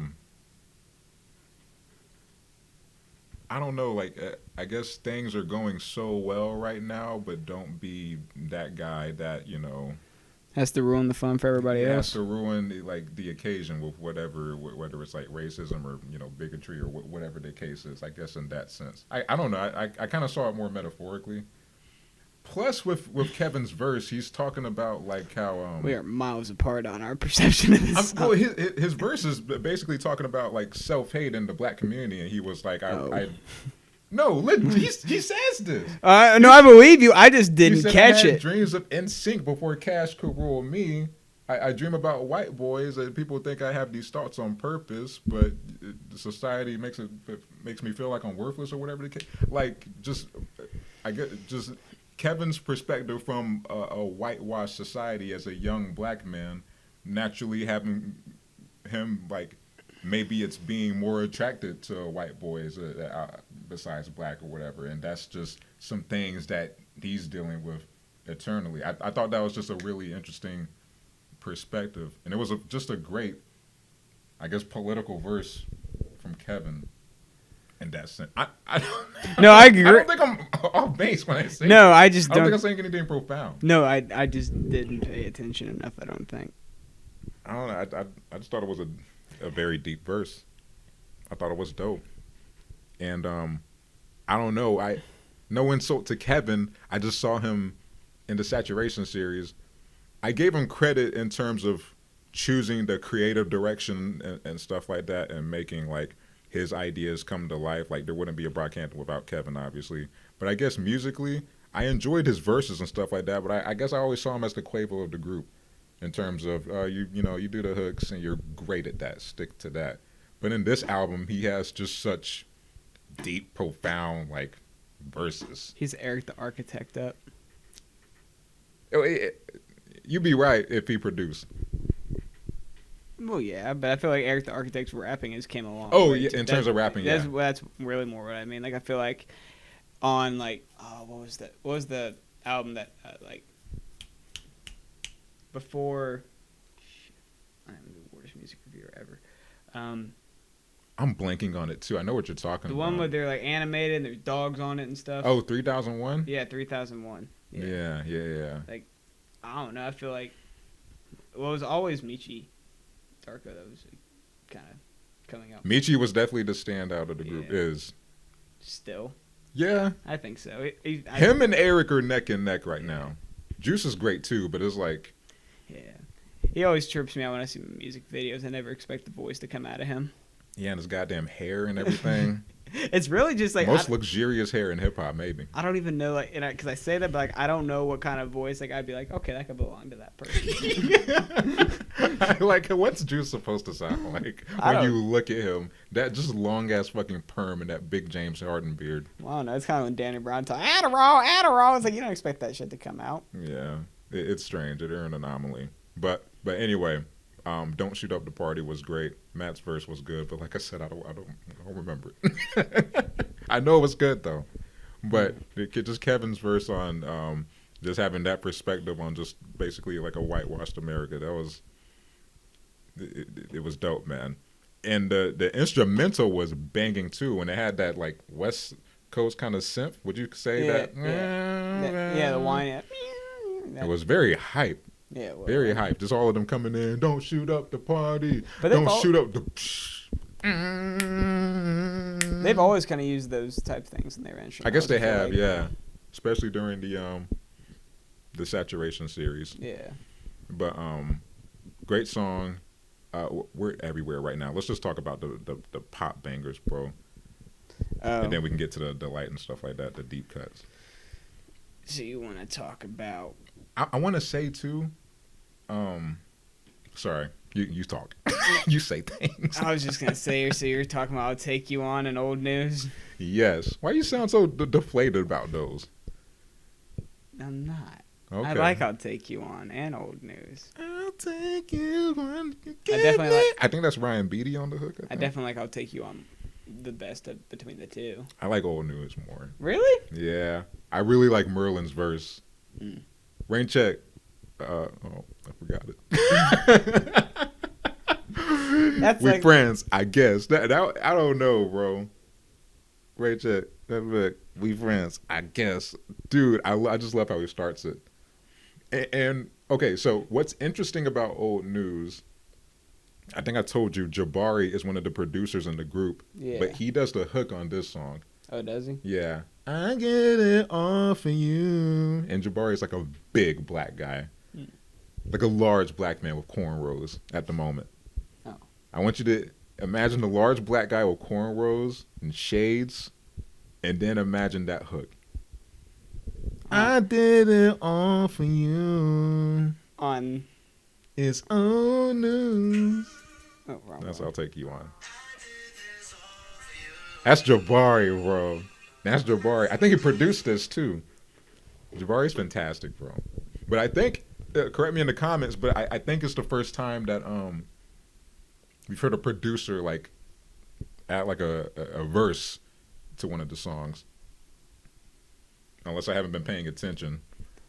S2: don't know, like I guess things are going so well right now, but don't be that guy that
S1: has to ruin the fun for everybody else.
S2: Has to ruin the occasion with whether it's like racism or bigotry or whatever the case is. I guess in that sense, I don't know. I kind of saw it more metaphorically. Plus, with Kevin's verse, he's talking about like how
S1: we are miles apart on our perception of this.
S2: Well, his verse is basically talking about like self-hate in the black community, and he was like, No, he says this.
S1: No, I believe you. I just didn't catch it.
S2: Dreams of NSYNC before cash could rule me. I dream about white boys, and people think I have these thoughts on purpose, but society makes me feel like I'm worthless or whatever the case. Like I get just Kevin's perspective from a whitewashed society as a young black man, naturally having him like. Maybe it's being more attracted to white boys besides black or whatever, and that's just some things that he's dealing with eternally. I thought that was just a really interesting perspective, and it was just a great, I guess, political verse from Kevin in that sense. I agree. I don't think I'm off base when I say
S1: no,
S2: that.
S1: I just
S2: don't think I'm saying anything profound.
S1: No, I just didn't pay attention enough, I don't think.
S2: I don't know. I just thought it was a very deep verse. I thought it was dope. And I don't know. No insult to Kevin. I just saw him in the Saturation series. I gave him credit in terms of choosing the creative direction and stuff like that and making like his ideas come to life. Like there wouldn't be a Brockhampton without Kevin, obviously. But I guess musically, I enjoyed his verses and stuff like that. But I guess I always saw him as the Quavo of the group. In terms of you do the hooks and you're great at that, stick to that. But in this album, he has just such deep, profound like verses.
S1: He's Eric the Architect up.
S2: You'd be right if he produced.
S1: Well, yeah, but I feel like Eric the Architect's rapping came along.
S2: Oh, yeah, in terms of rapping, yeah.
S1: That's really more what I mean. Like I feel like on like what was that? What was the album that like. Before, I'm the worst music reviewer ever.
S2: I'm blanking on it too. I know what you're talking about.
S1: The one where they're like animated and there's dogs on it and stuff.
S2: Oh, 3001?
S1: Yeah, 3001.
S2: Yeah.
S1: Like, I don't know. I feel like, it was always Michi Darko that was like, kind of coming out.
S2: Michi was definitely the standout of the group.
S1: Still.
S2: Yeah.
S1: I think so.
S2: Him and Eric are neck and neck right now. Juice is great too, but it's like,
S1: yeah. He always trips me out when I see music videos. I never expect the voice to come out of him.
S2: yeah, and his goddamn hair and everything.
S1: It's really just like
S2: Most luxurious hair in hip hop, maybe.
S1: I don't even know, like, because I say that, but like I don't know what kind of voice. Like I'd be like, okay, that could belong to that person.
S2: Like, what's Juice supposed to sound like when you look at him? That just long ass fucking perm and that big James Harden beard.
S1: Well, I don't know. It's kind of when Danny Brown talks Adderall. It's like you don't expect that shit to come out.
S2: Yeah, it's strange. They're an anomaly. But anyway, Don't Shoot Up the Party was great. Matt's verse was good, but like I said, I don't remember it. I know it was good though, but just Kevin's verse on just having that perspective on just basically like a whitewashed America, that was it was dope, man. And the instrumental was banging too, and it had that like West Coast kind of synth. Would you say that?
S1: Yeah, the whine.
S2: It was very hype.
S1: Yeah, well,
S2: Very hype. Just all of them coming in. Don't shoot up the party.
S1: But
S2: Don't shoot up the.
S1: They've always kind of used those type things in their instruments.
S2: I guess they have, yeah. Especially during the Saturation series.
S1: Yeah.
S2: But great song. We're everywhere right now. Let's just talk about the pop bangers, bro. And then we can get to the light and stuff like that, the deep cuts.
S1: So you want to talk about?
S2: I want to say too. Sorry, you talk. You say things.
S1: I was just gonna say, so you're talking about I'll Take You On and Old News?
S2: Yes. Why you sound so deflated about those?
S1: I'm not.
S2: Okay.
S1: I like I'll Take You On and Old News.
S2: I'll take you on.
S1: I
S2: think that's Ryan Beatty on the hook.
S1: I definitely like I'll Take You On the best between the two.
S2: I like Old News more.
S1: Really?
S2: Yeah. I really like Merlin's verse. Rain check. I forgot it.
S1: That's
S2: we
S1: like,
S2: friends, I guess. That I don't know, bro. Rain check. We friends, I guess. Dude, I just love how he starts it. And okay, so what's interesting about Old News? I think I told you Jabari is one of the producers in the group, but he does the hook on this song.
S1: Oh, does he?
S2: Yeah. I get it all for you. And Jabari is like a big black guy. Like a large black man with cornrows at the moment.
S1: Oh.
S2: I want you to imagine a large black guy with cornrows and shades, and then imagine that hook. I did it all for you.
S1: On.
S2: It's Old News.
S1: Oh, wrong.
S2: That's I'll Take You On. That's Jabari, bro. That's Jabari. I think he produced this too. Jabari's fantastic, bro. But I think, correct me in the comments, but I think it's the first time that we've heard a producer like add like a verse to one of the songs. Unless I haven't been paying attention.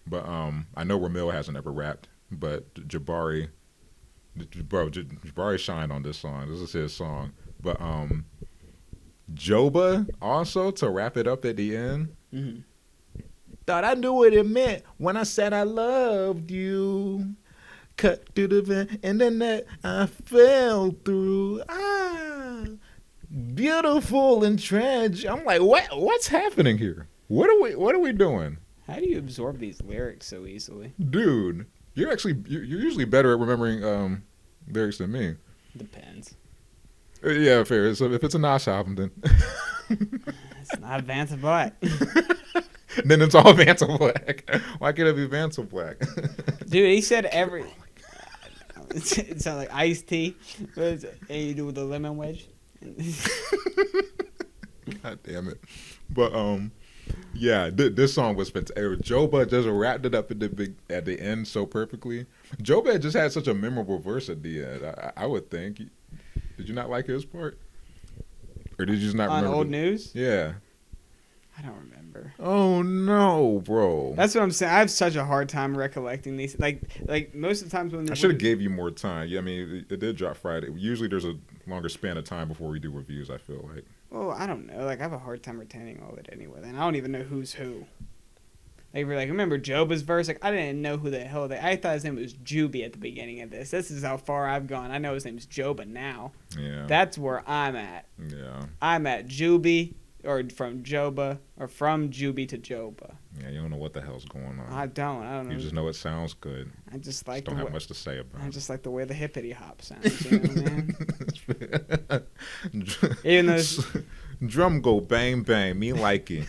S2: But I know Ramil hasn't ever rapped, but Jabari shined on this song. This is his song. But Joba also to wrap it up at the end.
S1: Mm-hmm.
S2: Thought I knew what it meant when I said I loved you. Cut through the internet, I fell through. Beautiful and tragic. I'm like, what's happening here? What are we doing?
S1: How do you absorb these lyrics so easily?
S2: Dude, you're usually better at remembering lyrics than me.
S1: Depends.
S2: Yeah, fair. So if it's a Nas album, then
S1: It's not Vance Black.
S2: then it's all Vance Black. Why can't it be Vance Black?
S1: Dude, he said every. It sounds like iced tea. And you do with the lemon wedge.
S2: God damn it! But yeah, this song was fantastic. Joba just wrapped it up at the end so perfectly. Joba just had such a memorable verse at the end. I would think. Did you not like his part, or did you just not remember?
S1: On Old News?
S2: Yeah.
S1: I don't remember.
S2: Oh no, bro.
S1: That's what I'm saying. I have such a hard time recollecting these. Like most of the times when
S2: I should have gave you more time. Yeah, I mean, it did drop Friday. Usually, there's a longer span of time before we do reviews. I feel like.
S1: Well, I don't know. Like I have a hard time retaining all of it anyway. And I don't even know who's who. Like we're like, remember Joba's verse? Like I didn't know who the hell I thought his name was Juby at the beginning of this. This is how far I've gone. I know his name's Joba now.
S2: Yeah.
S1: That's where I'm at.
S2: Yeah.
S1: I'm at Juby. or from Joba, or from Juby to Joba.
S2: Yeah, you don't know what the hell's going on.
S1: I don't know.
S2: You just know it sounds good.
S1: I just like
S2: Don't have much to say about it.
S1: I just like the way the hippity hop sounds, you know, man. Even though
S2: drum go bang bang, me like it.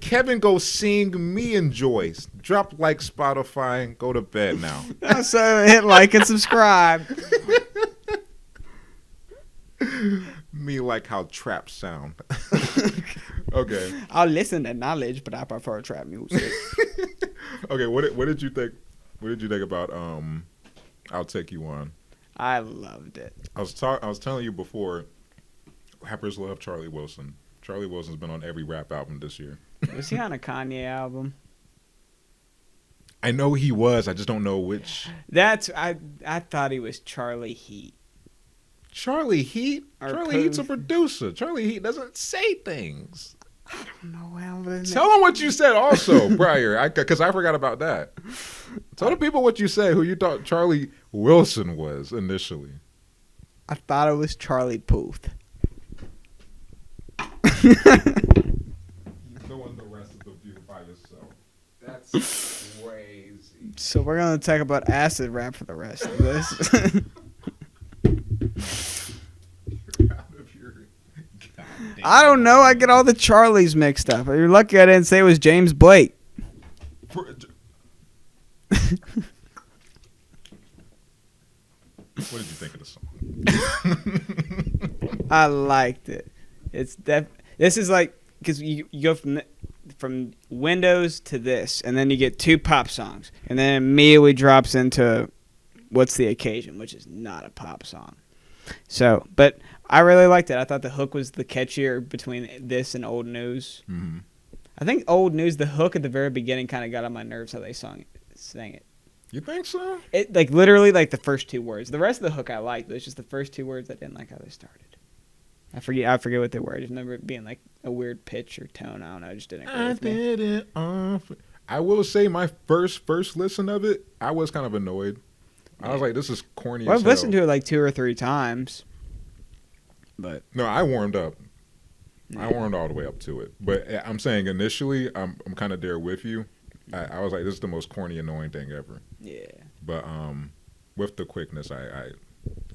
S2: Kevin go sing, me enjoy. Drop like Spotify and go to bed now.
S1: So hit like and subscribe.
S2: Me like how trap sound. Okay.
S1: I'll listen to knowledge, but I prefer trap music.
S2: Okay, what did you think? What did you think about I'll Take You On?
S1: I loved it.
S2: I was telling you before, rappers love Charlie Wilson. Charlie Wilson's been on every rap album this year.
S1: Was he on a Kanye album?
S2: I know he was. I just don't know which.
S1: I thought he was Charlie Heat.
S2: Charlie Heat?
S1: Or
S2: Charlie Heat's a producer. Charlie Heat doesn't say things.
S1: I don't know. Well,
S2: tell them what you said also, prior, because I forgot about that. Tell the people what you said, who you thought Charlie Wilson was initially.
S1: I thought it was Charlie Puth.
S2: Knowing the rest of the view by yourself. That's crazy.
S1: So we're going to talk about acid rap for the rest of this. I don't know. I get all the Charlies mixed up. You're lucky I didn't say it was James Blake.
S2: What did you think of the song?
S1: I liked it. This is like, because you go from Windows to this, and then you get 2 pop songs, and then it immediately drops into What's the Occasion, which is not a pop song. So, but I really liked it. I thought the hook was the catchier between this and Old News.
S2: Mm-hmm.
S1: I think Old News, the hook at the very beginning kind of got on my nerves how they sang it.
S2: You think so?
S1: It like literally like the first 2 words. The rest of the hook I liked, but it's just the first 2 words I didn't like how they started. I forget what they were. I just remember it being like a weird pitch or tone. I don't know. It just didn't agree with me.
S2: I will say my first listen of it, I was kind of annoyed. I was like, this is corny as
S1: I've
S2: hell.
S1: listened to it like 2 or 3 times. But
S2: no, I warmed up. I warmed all the way up to it. But I'm saying initially, I'm kind of there with you. I was like, this is the most corny, annoying thing ever.
S1: Yeah.
S2: But with the quickness, I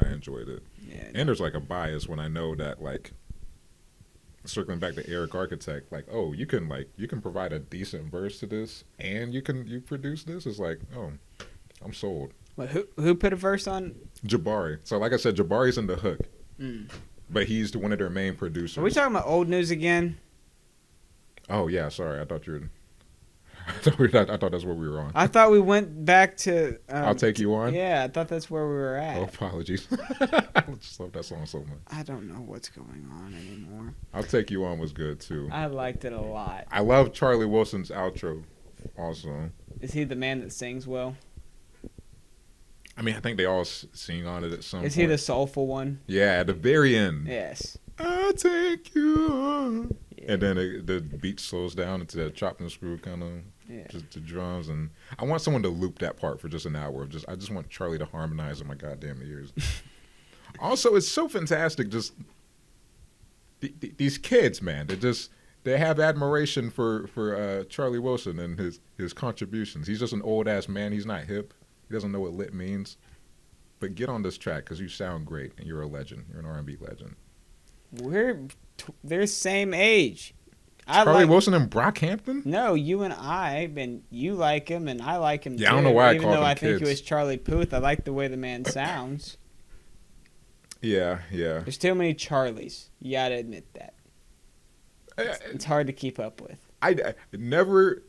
S2: enjoyed it.
S1: Yeah.
S2: And there's like a bias when I know that, like, circling back to Eric Architect, like, oh, you can provide a decent verse to this, and you produce this. It's like, oh, I'm sold.
S1: Wait, who put a verse on?
S2: Jabari. So like I said, Jabari's in the hook,
S1: Mm.
S2: but he's one of their main producers.
S1: Are we talking about Old News again?
S2: Oh yeah, sorry. I thought that's where we were on.
S1: I thought we went back to.
S2: I'll Take You On.
S1: Yeah, I thought that's where we were at.
S2: Oh, apologies. I just love that song so much.
S1: I don't know what's going on anymore.
S2: I'll Take You On was good too.
S1: I liked it a lot.
S2: I love Charlie Wilson's outro also.
S1: Is he the man that sings well?
S2: I mean, I think they all sing on it at some point.
S1: Is he the soulful one?
S2: Yeah, at the very end.
S1: Yes.
S2: I'll take you on.
S1: Yeah.
S2: And then the beat slows down into that chopped and screw kind of just the drums. And I want someone to loop that part for just an hour. I just want Charlie to harmonize in my goddamn ears. Also, it's so fantastic. Just these kids, man. They have admiration for Charlie Wilson and his contributions. He's just an old ass man. He's not hip. He doesn't know what lit means. But get on this track because you sound great and you're a legend. You're an R&B legend.
S1: They're same age.
S2: Charlie Wilson and Brockhampton?
S1: No, you and I, and you like him, and I like him too.
S2: Yeah, I don't know why I called
S1: Even though
S2: them
S1: I think
S2: kids.
S1: he was Charlie Puth, I like the way the man sounds.
S2: Yeah.
S1: There's too many Charlies. You gotta admit that. It's hard to keep up with.
S2: I never.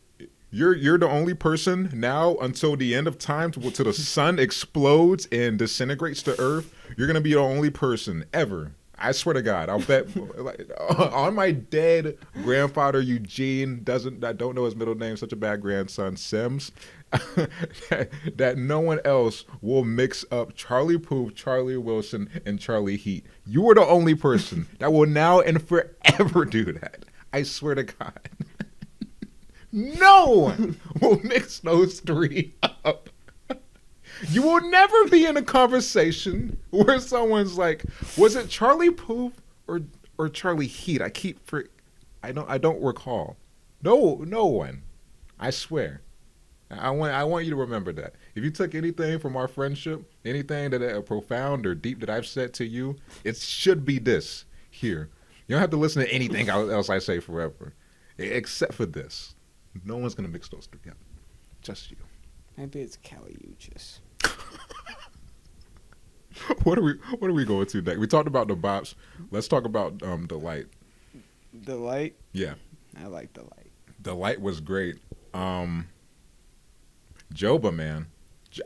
S2: You're the only person now until the end of time, till the sun explodes and disintegrates the earth. You're gonna be the only person ever. I swear to God, I'll bet on my dead grandfather Eugene I don't know his middle name, such a bad grandson Sims, that no one else will mix up Charlie Puth, Charlie Wilson, and Charlie Heat. You are the only person that will now and forever do that. I swear to God. No one will mix those 3 up. You will never be in a conversation where someone's like, was it Charlie Puth or or Charlie Heat. I don't recall. No one. I swear. I want you to remember that. If you took anything from our friendship, anything that profound or deep that I've said to you, it should be this here. You don't have to listen to anything else I say forever, except for this. No one's gonna mix those together. Just you.
S1: Maybe it's Caliuchis.
S2: What are we going to next? We talked about the bops. Let's talk about the light.
S1: The light?
S2: Yeah.
S1: I like the light.
S2: The light was great. Joba, man.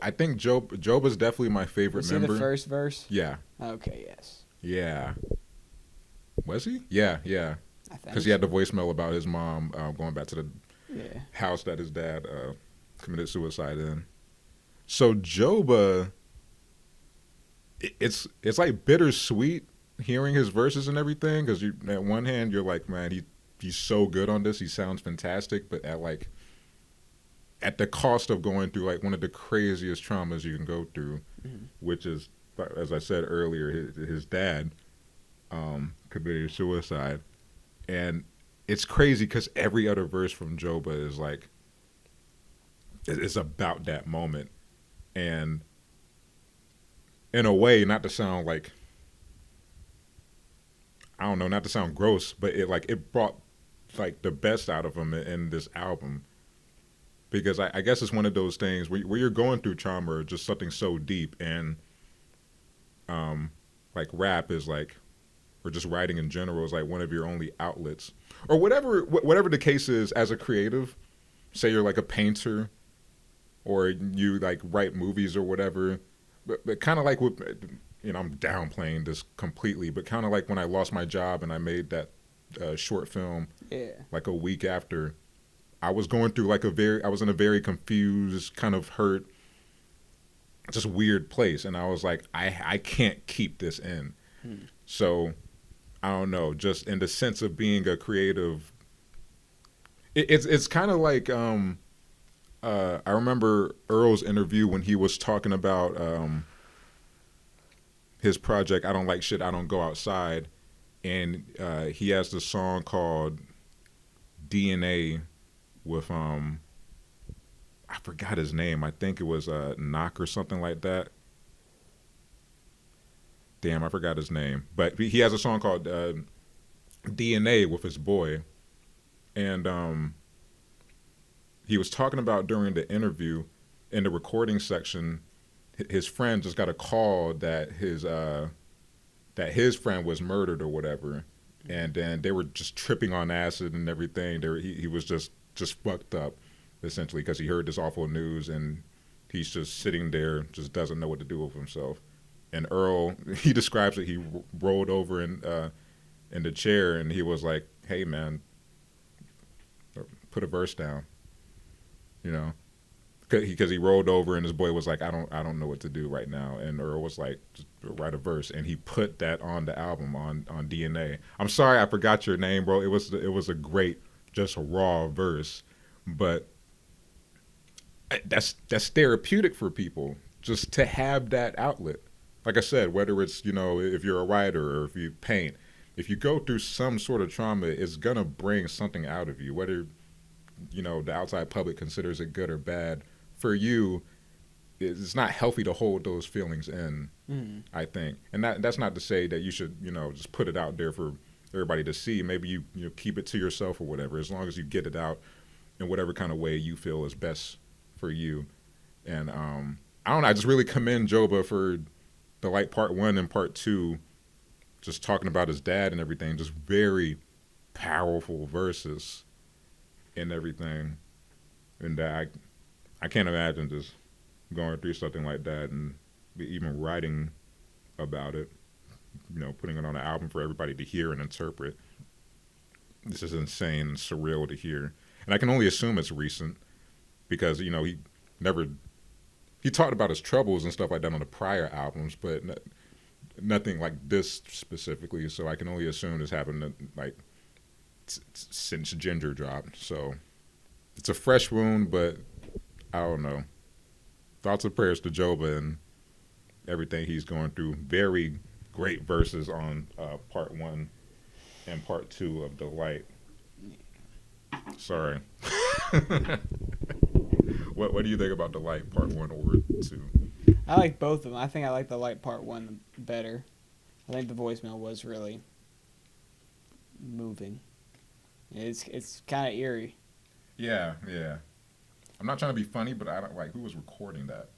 S2: I think Joba's definitely my favorite member.
S1: Was he the first verse?
S2: Yeah.
S1: Okay, yes.
S2: Yeah. Was he? Yeah. Because he had the voicemail about his mom going back to the house that his dad committed suicide in. So Joba, it's like bittersweet hearing his verses and everything, because at one hand you're like, man, he's so good on this, he sounds fantastic, but at the cost of going through like one of the craziest traumas you can go through, which is, as I said earlier, his dad committed suicide. And it's crazy because every other verse from Joba is like, it's about that moment. And in a way, not to sound like, I don't know, not to sound gross, but it brought like the best out of him in this album. Because I guess it's one of those things where you're going through trauma or just something so deep, and like rap is like, or just writing in general is like one of your only outlets, or whatever the case is. As a creative, say you're like a painter, or you like write movies or whatever, but kind of like with, I'm downplaying this completely, but kind of like when I lost my job and I made that short film, like a week after. I was going through I was in a very confused, kind of hurt, just weird place. And I was like, I can't keep this in. So, I don't know, just in the sense of being a creative, it's kind of like, I remember Earl's interview when he was talking about his project, I Don't Like Shit, I Don't Go Outside. And he has this song called DNA with I forgot his name. I think it was Knock or something like that. Damn, I forgot his name. But he has a song called DNA with his boy, and he was talking about during the interview in the recording section, his friend just got a call that his friend was murdered or whatever, and then they were just tripping on acid and everything. He was just fucked up, essentially, because he heard this awful news, and he's just sitting there, just doesn't know what to do with himself. And Earl, he describes it, he rolled over in the chair, and he was like, hey, man, put a verse down, because he rolled over, and his boy was like, I don't know what to do right now. And Earl was like, just write a verse, and he put that on the album, on DNA. I'm sorry I forgot your name, bro. It was a great, just a raw verse, but that's therapeutic for people, just to have that outlet. Like I said, whether it's, if you're a writer or if you paint, if you go through some sort of trauma, it's gonna bring something out of you, whether the outside public considers it good or bad. For you, it's not healthy to hold those feelings in, I think. And that's not to say that you should just put it out there for everybody to see. Maybe you keep it to yourself or whatever, as long as you get it out in whatever kind of way you feel is best for you. And I don't know, I just really commend Joba for the Light Part 1 and Part 2, just talking about his dad and everything, just very powerful verses and everything. And I can't imagine just going through something like that and even writing about it, putting it on an album for everybody to hear and interpret. This is insane and surreal to hear. And I can only assume it's recent because, he talked about his troubles and stuff like that on the prior albums, but nothing like this specifically. So I can only assume this happened since Ginger dropped. So it's a fresh wound, but I don't know. Thoughts and prayers to Joba and everything he's going through. Very great verses on Part 1. and part 2 of Delight. Sorry. What do you think about Delight part 1 or 2?
S1: I like both of them. I think I like the light part 1 better. I think the voicemail was really moving. It's kind of eerie.
S2: Yeah. I'm not trying to be funny, but I don't like who was recording that.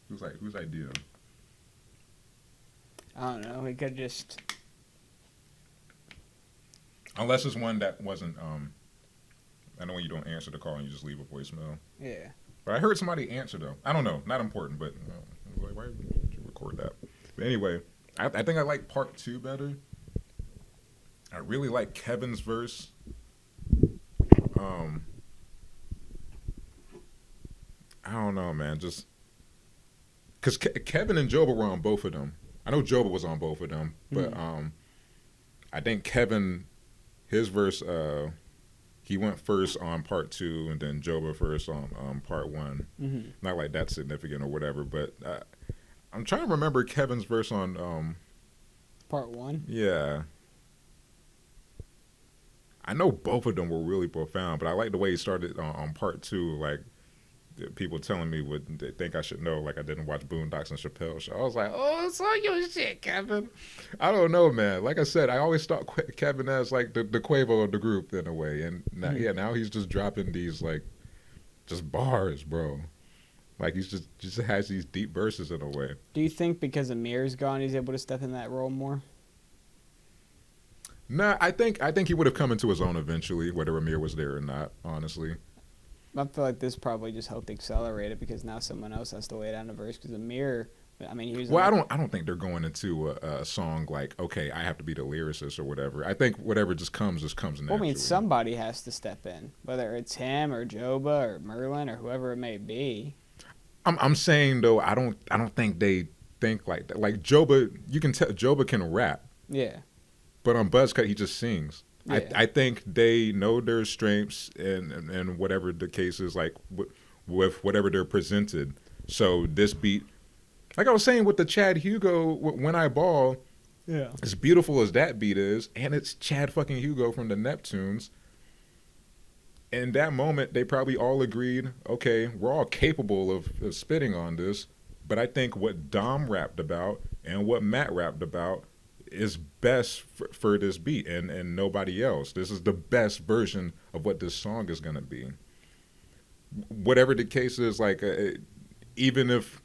S2: Whose idea?
S1: I don't know. We could just.
S2: Unless it's one that wasn't. I know when you don't answer the call and you just leave a voicemail.
S1: Yeah.
S2: But I heard somebody answer though. I don't know. Not important, but like, why did you record that? But anyway, I think I like part 2 better. I really like Kevin's verse. I don't know, man. Just because Kevin and Joba were on both of them. I know Joba was on both of them, but I think Kevin, his verse, he went first on part 2, and then Joba first on part 1.
S1: Mm-hmm.
S2: Not like that's significant or whatever, but I'm trying to remember Kevin's verse on
S1: part 1.
S2: Yeah. I know both of them were really profound, but I like the way he started on part 2. Like, people telling me what they think I should know, like I didn't watch Boondocks and Chappelle Show. I was like, oh, it's all your shit, Kevin. I don't know, man. Like I said, I always thought Kevin as like the Quavo of the group in a way, and now he's just dropping these like just bars, bro. Like he's just has these deep verses in a way.
S1: Do you think because Amir's gone, he's able to step in that role more?
S2: Nah, I think he would have come into his own eventually, whether Amir was there or not. Honestly,
S1: I feel like this probably just helped accelerate it because now someone else has to lay down a verse. Because Amir, I mean, he was.
S2: Well, I don't think they're going into a song like, okay, I have to be the lyricist or whatever. I think whatever just comes naturally.
S1: Well, I mean, somebody has to step in, whether it's him or Joba or Merlin or whoever it may be.
S2: I'm saying though, I don't think they think like that. Like Joba, you can tell Joba can rap.
S1: Yeah.
S2: But on Buzzcut, he just sings.
S1: Yeah.
S2: I think they know their strengths and whatever the case is, like with whatever they're presented. So this beat, like I was saying with the Chad Hugo, When I Ball,
S1: yeah,
S2: as beautiful as that beat is, and it's Chad fucking Hugo from the Neptunes. In that moment, they probably all agreed, okay, we're all capable of spitting on this. But I think what Dom rapped about and what Matt rapped about is best for this beat and nobody else. This is the best version of what this song is going to be. Whatever the case is, like, even if,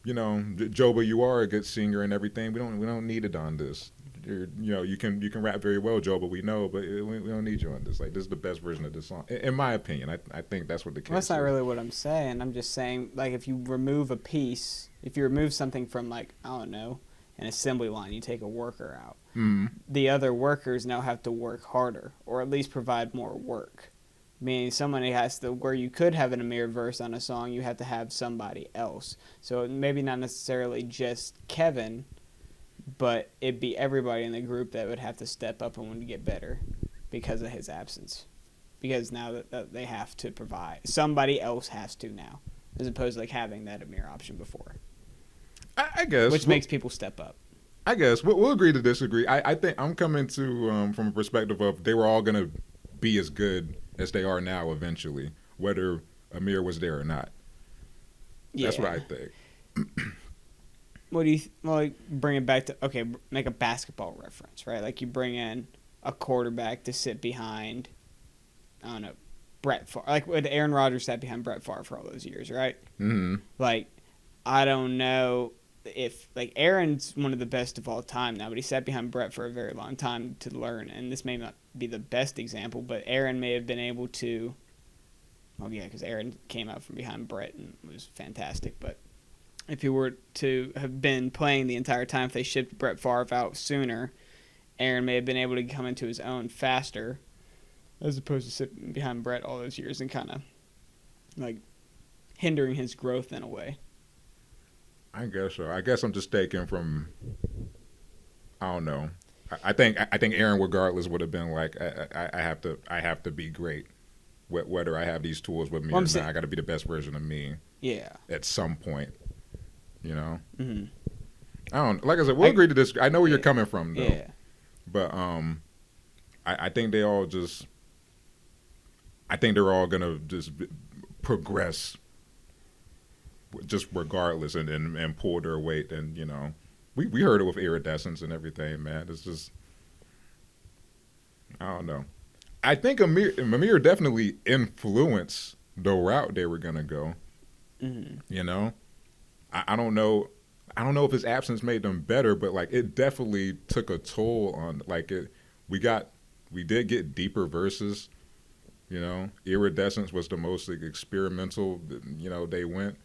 S2: you know, Joba, you are a good singer and everything, we don't need it on this. You can rap very well, Joba, we know, but we don't need you on this. Like, this is the best version of this song, in my opinion. I think that's what the case is.
S1: That's not really what I'm saying. I'm just saying, like, if you remove a piece, if you remove something from, like, I don't know, an assembly line, you take a worker out.
S2: Mm-hmm.
S1: The other workers now have to work harder, or at least provide more work. Meaning somebody has to, where you could have an Amir verse on a song, you have to have somebody else. So maybe not necessarily just Kevin, but it'd be everybody in the group that would have to step up and want to get better because of his absence. Because now that they have to provide. Somebody else has to now, as opposed to like having that Amir option before.
S2: I guess.
S1: Which makes people step up.
S2: I guess. We'll agree to disagree. I think I'm coming to from a perspective of they were all going to be as good as they are now eventually, whether Amir was there or not. Yeah. That's what I think.
S1: What do you like? Bring it back to make a basketball reference, right? Like you bring in a quarterback to sit behind, I don't know, Brett Favre. Like when Aaron Rodgers sat behind Brett Favre for all those years, right?
S2: Mm-hmm.
S1: Like I don't know if like Aaron's one of the best of all time now, but he sat behind Brett for a very long time to learn. And this may not be the best example, but Aaron may have been able to. Well, yeah, because Aaron came out from behind Brett and was fantastic, but. If he were to have been playing the entire time, if they shipped Brett Favre out sooner, Aaron may have been able to come into his own faster, as opposed to sitting behind Brett all those years and kind of like hindering his growth in a way.
S2: I guess so. I guess I'm just taking from. I don't know. I think Aaron, regardless, would have been like, I have to be great, whether I have these tools with me or not. I got to be the best version of me.
S1: Yeah.
S2: At some point. You know,
S1: mm-hmm.
S2: I don't. Like I said, we'll agree to this. I know where you're coming from, though.
S1: Yeah.
S2: But I think they all just. I think they're all gonna just progress, just regardless, and pull their weight. And we heard it with Iridescence and everything, man. It's just, I don't know. I think Amir definitely influenced the route they were gonna go.
S1: Mm-hmm.
S2: I don't know. I don't know if his absence made them better, but like it definitely took a toll on like it. We did get deeper verses. Iridescence was the most experimental. They went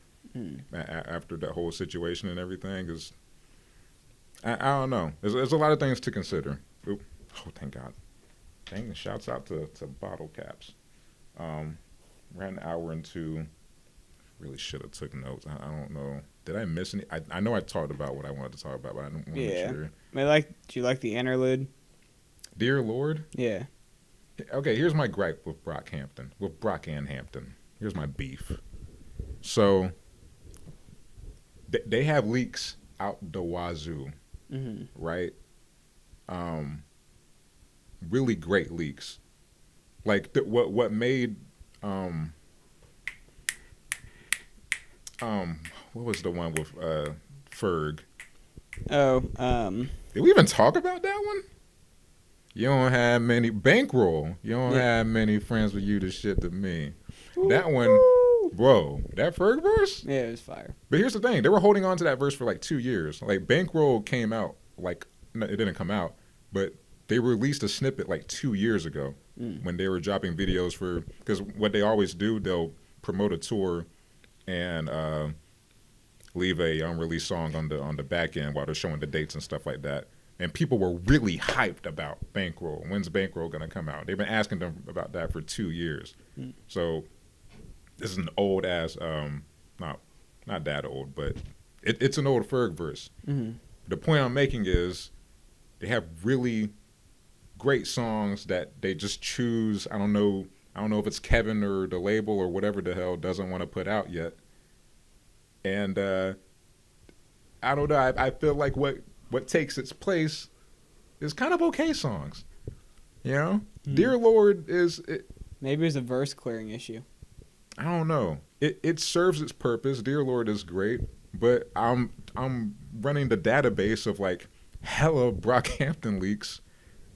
S2: after that whole situation and everything. Is I don't know. There's a lot of things to consider. Oop. Oh, thank God. Dang, shouts out to Bottle Caps. Ran an hour into. Really should have took notes. I don't know. Did I miss any? I know I talked about what I wanted to talk about, but I don't want to make sure.
S1: Do you like the interlude?
S2: Dear Lord?
S1: Yeah.
S2: Okay, here's my gripe with Brockhampton. With Brockhampton. Here's my beef. So, they have leaks out the wazoo, right? Really great leaks. Like, what made... what was the one with Ferg?
S1: Oh,
S2: did we even talk about that one? You don't have many bankroll. You don't have many friends with you to shit to me. That one, bro, that Ferg verse?
S1: Yeah, it was fire.
S2: But here's the thing. They were holding on to that verse for like 2 years. Like bankroll came out, like it didn't come out, but they released a snippet like 2 years ago when they were dropping videos for, because what they always do, they'll promote a tour and leave a unreleased song on the back end while they're showing the dates and stuff like that. And people were really hyped about Bankroll. When's Bankroll gonna come out? They've been asking them about that for 2 years. So this is an old ass, not that old, but it's an old Ferg verse. The point I'm making is they have really great songs that they just choose. I don't know if it's Kevin or the label or whatever the hell doesn't want to put out yet. And I don't know. I feel like what takes its place is kind of okay songs. Dear Lord is...
S1: Maybe it's a verse clearing issue.
S2: I don't know. It serves its purpose. Dear Lord is great, but I'm running the database of like hella Brockhampton leaks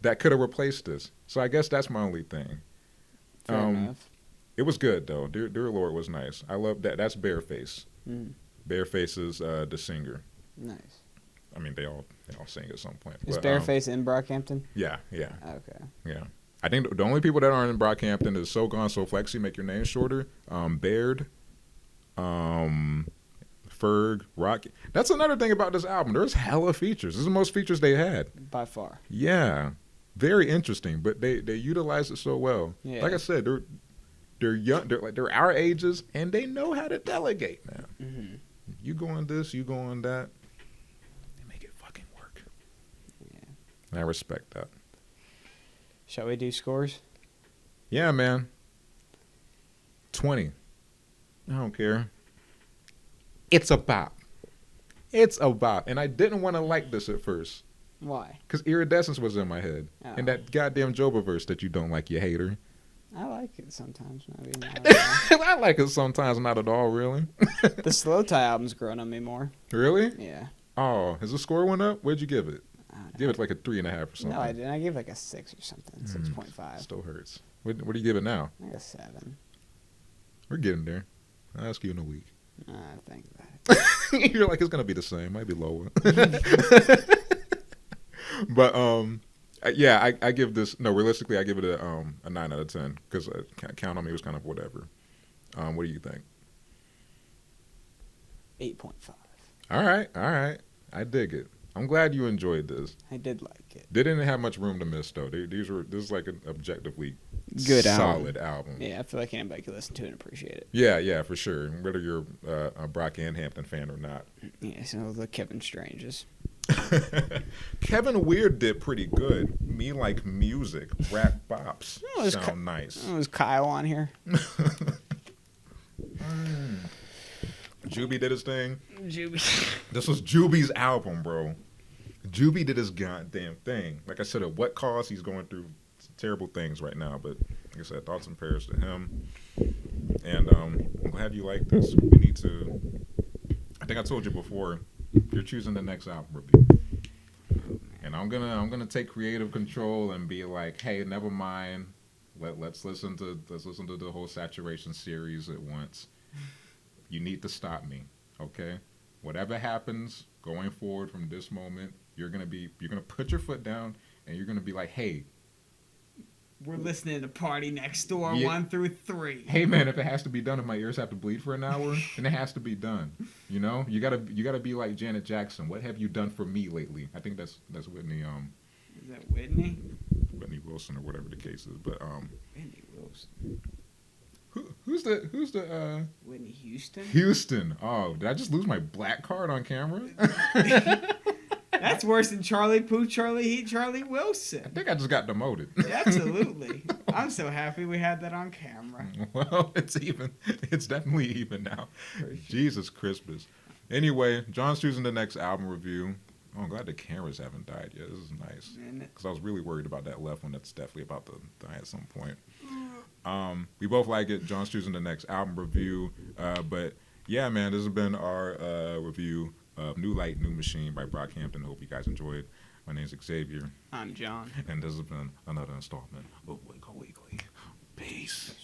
S2: that could have replaced this. So I guess that's my only thing.
S1: Fair enough.
S2: It was good though. Dear Lord was nice. I love that. That's Bareface. Bareface is the singer.
S1: Nice.
S2: I mean, they all sing at some point.
S1: Is Bareface in Brockhampton?
S2: Yeah.
S1: Okay.
S2: Yeah. I think the only people that aren't in Brockhampton is So Gone, So Flexy, Make Your Name Shorter, Baird, Ferg, Rock. That's another thing about this album. There's hella features. This is the most features they had.
S1: By far.
S2: Yeah. Very interesting, but they utilize it so well. Yeah. Like I said, they're young. They're our ages, and they know how to delegate now. You go on this, you go on that. They make it fucking work. Yeah. And I respect that.
S1: Shall we do scores?
S2: Yeah, man. 20. I don't care. It's a bop. It's a bop. And I didn't want to like this at first.
S1: Why?
S2: Because Iridescence was in my head. Oh. And that goddamn Joba verse that you don't like, you hater.
S1: I like it sometimes. Maybe not.
S2: I like it sometimes, not at all, really.
S1: The Slow Tie album's grown on me more.
S2: Really?
S1: Yeah.
S2: Oh, has the score went up? Where'd you give it? Give it like a 3.5 or something.
S1: No, I didn't. I gave like a 6 or something. 6.5.
S2: Still hurts. What do you give it now?
S1: Like a 7.
S2: We're getting there. I'll ask you in a week.
S1: I think that.
S2: You're like, it's going to be the same. Might be lower. But, yeah, I give this, no, realistically, I give it a 9 out of 10 because Count on Me was kind of whatever. What do you think?
S1: 8.5.
S2: All right. I dig it. I'm glad you enjoyed this.
S1: I did like it.
S2: They didn't have much room to miss, though. This is like an objectively
S1: good
S2: solid album.
S1: Yeah, I feel like anybody could listen to it and appreciate it.
S2: Yeah, for sure. Whether you're a Brockhampton fan or not.
S1: Yeah, so the Kevin Stranges.
S2: Kevin Weird did pretty good. Me Like Music, rap bops sound nice.
S1: Was Kyle on here?
S2: Juby did his thing.
S1: Juby.
S2: This was Juby's album, bro. Juby did his goddamn thing. Like I said, at what cost? He's going through terrible things right now. But like I said, thoughts and prayers to him. And I'm glad you like this. We need to. I think I told you before. You're choosing the next album review, and I'm gonna take creative control and be like, hey, never mind. Let's listen to the whole Saturation series at once. You need to stop me, okay? Whatever happens going forward from this moment, you're gonna put your foot down and you're gonna be like, hey,
S1: we're listening to Party Next Door 1 through 3.
S2: Hey man, if it has to be done, if my ears have to bleed for an hour, then it has to be done. You know, you gotta be like Janet Jackson. What have you done for me lately? I think that's Whitney.
S1: Is that Whitney?
S2: Whitney Wilson or whatever the case is. But
S1: Whitney Wilson.
S2: Who's the
S1: Whitney Houston?
S2: Houston. Oh, did I just lose my black card on camera?
S1: That's worse than Charlie Puth, Charlie Heat, Charlie
S2: I
S1: Wilson.
S2: think I just got demoted.
S1: Absolutely. I'm so happy we had that on camera.
S2: Well, it's even. It's definitely even now. Sure. Jesus Christmas. Anyway, John's choosing the next album review. Oh, I'm glad the cameras haven't died yet. This is nice. Because I was really worried about that left one that's definitely about to die at some point. We both like it. John's choosing the next album review. But yeah, man, this has been our review of New Light, New Machine by Brockhampton. Hope you guys enjoyed. My name's Xavier.
S1: I'm John.
S2: And this has been another installment of Wigga Weekly. Peace.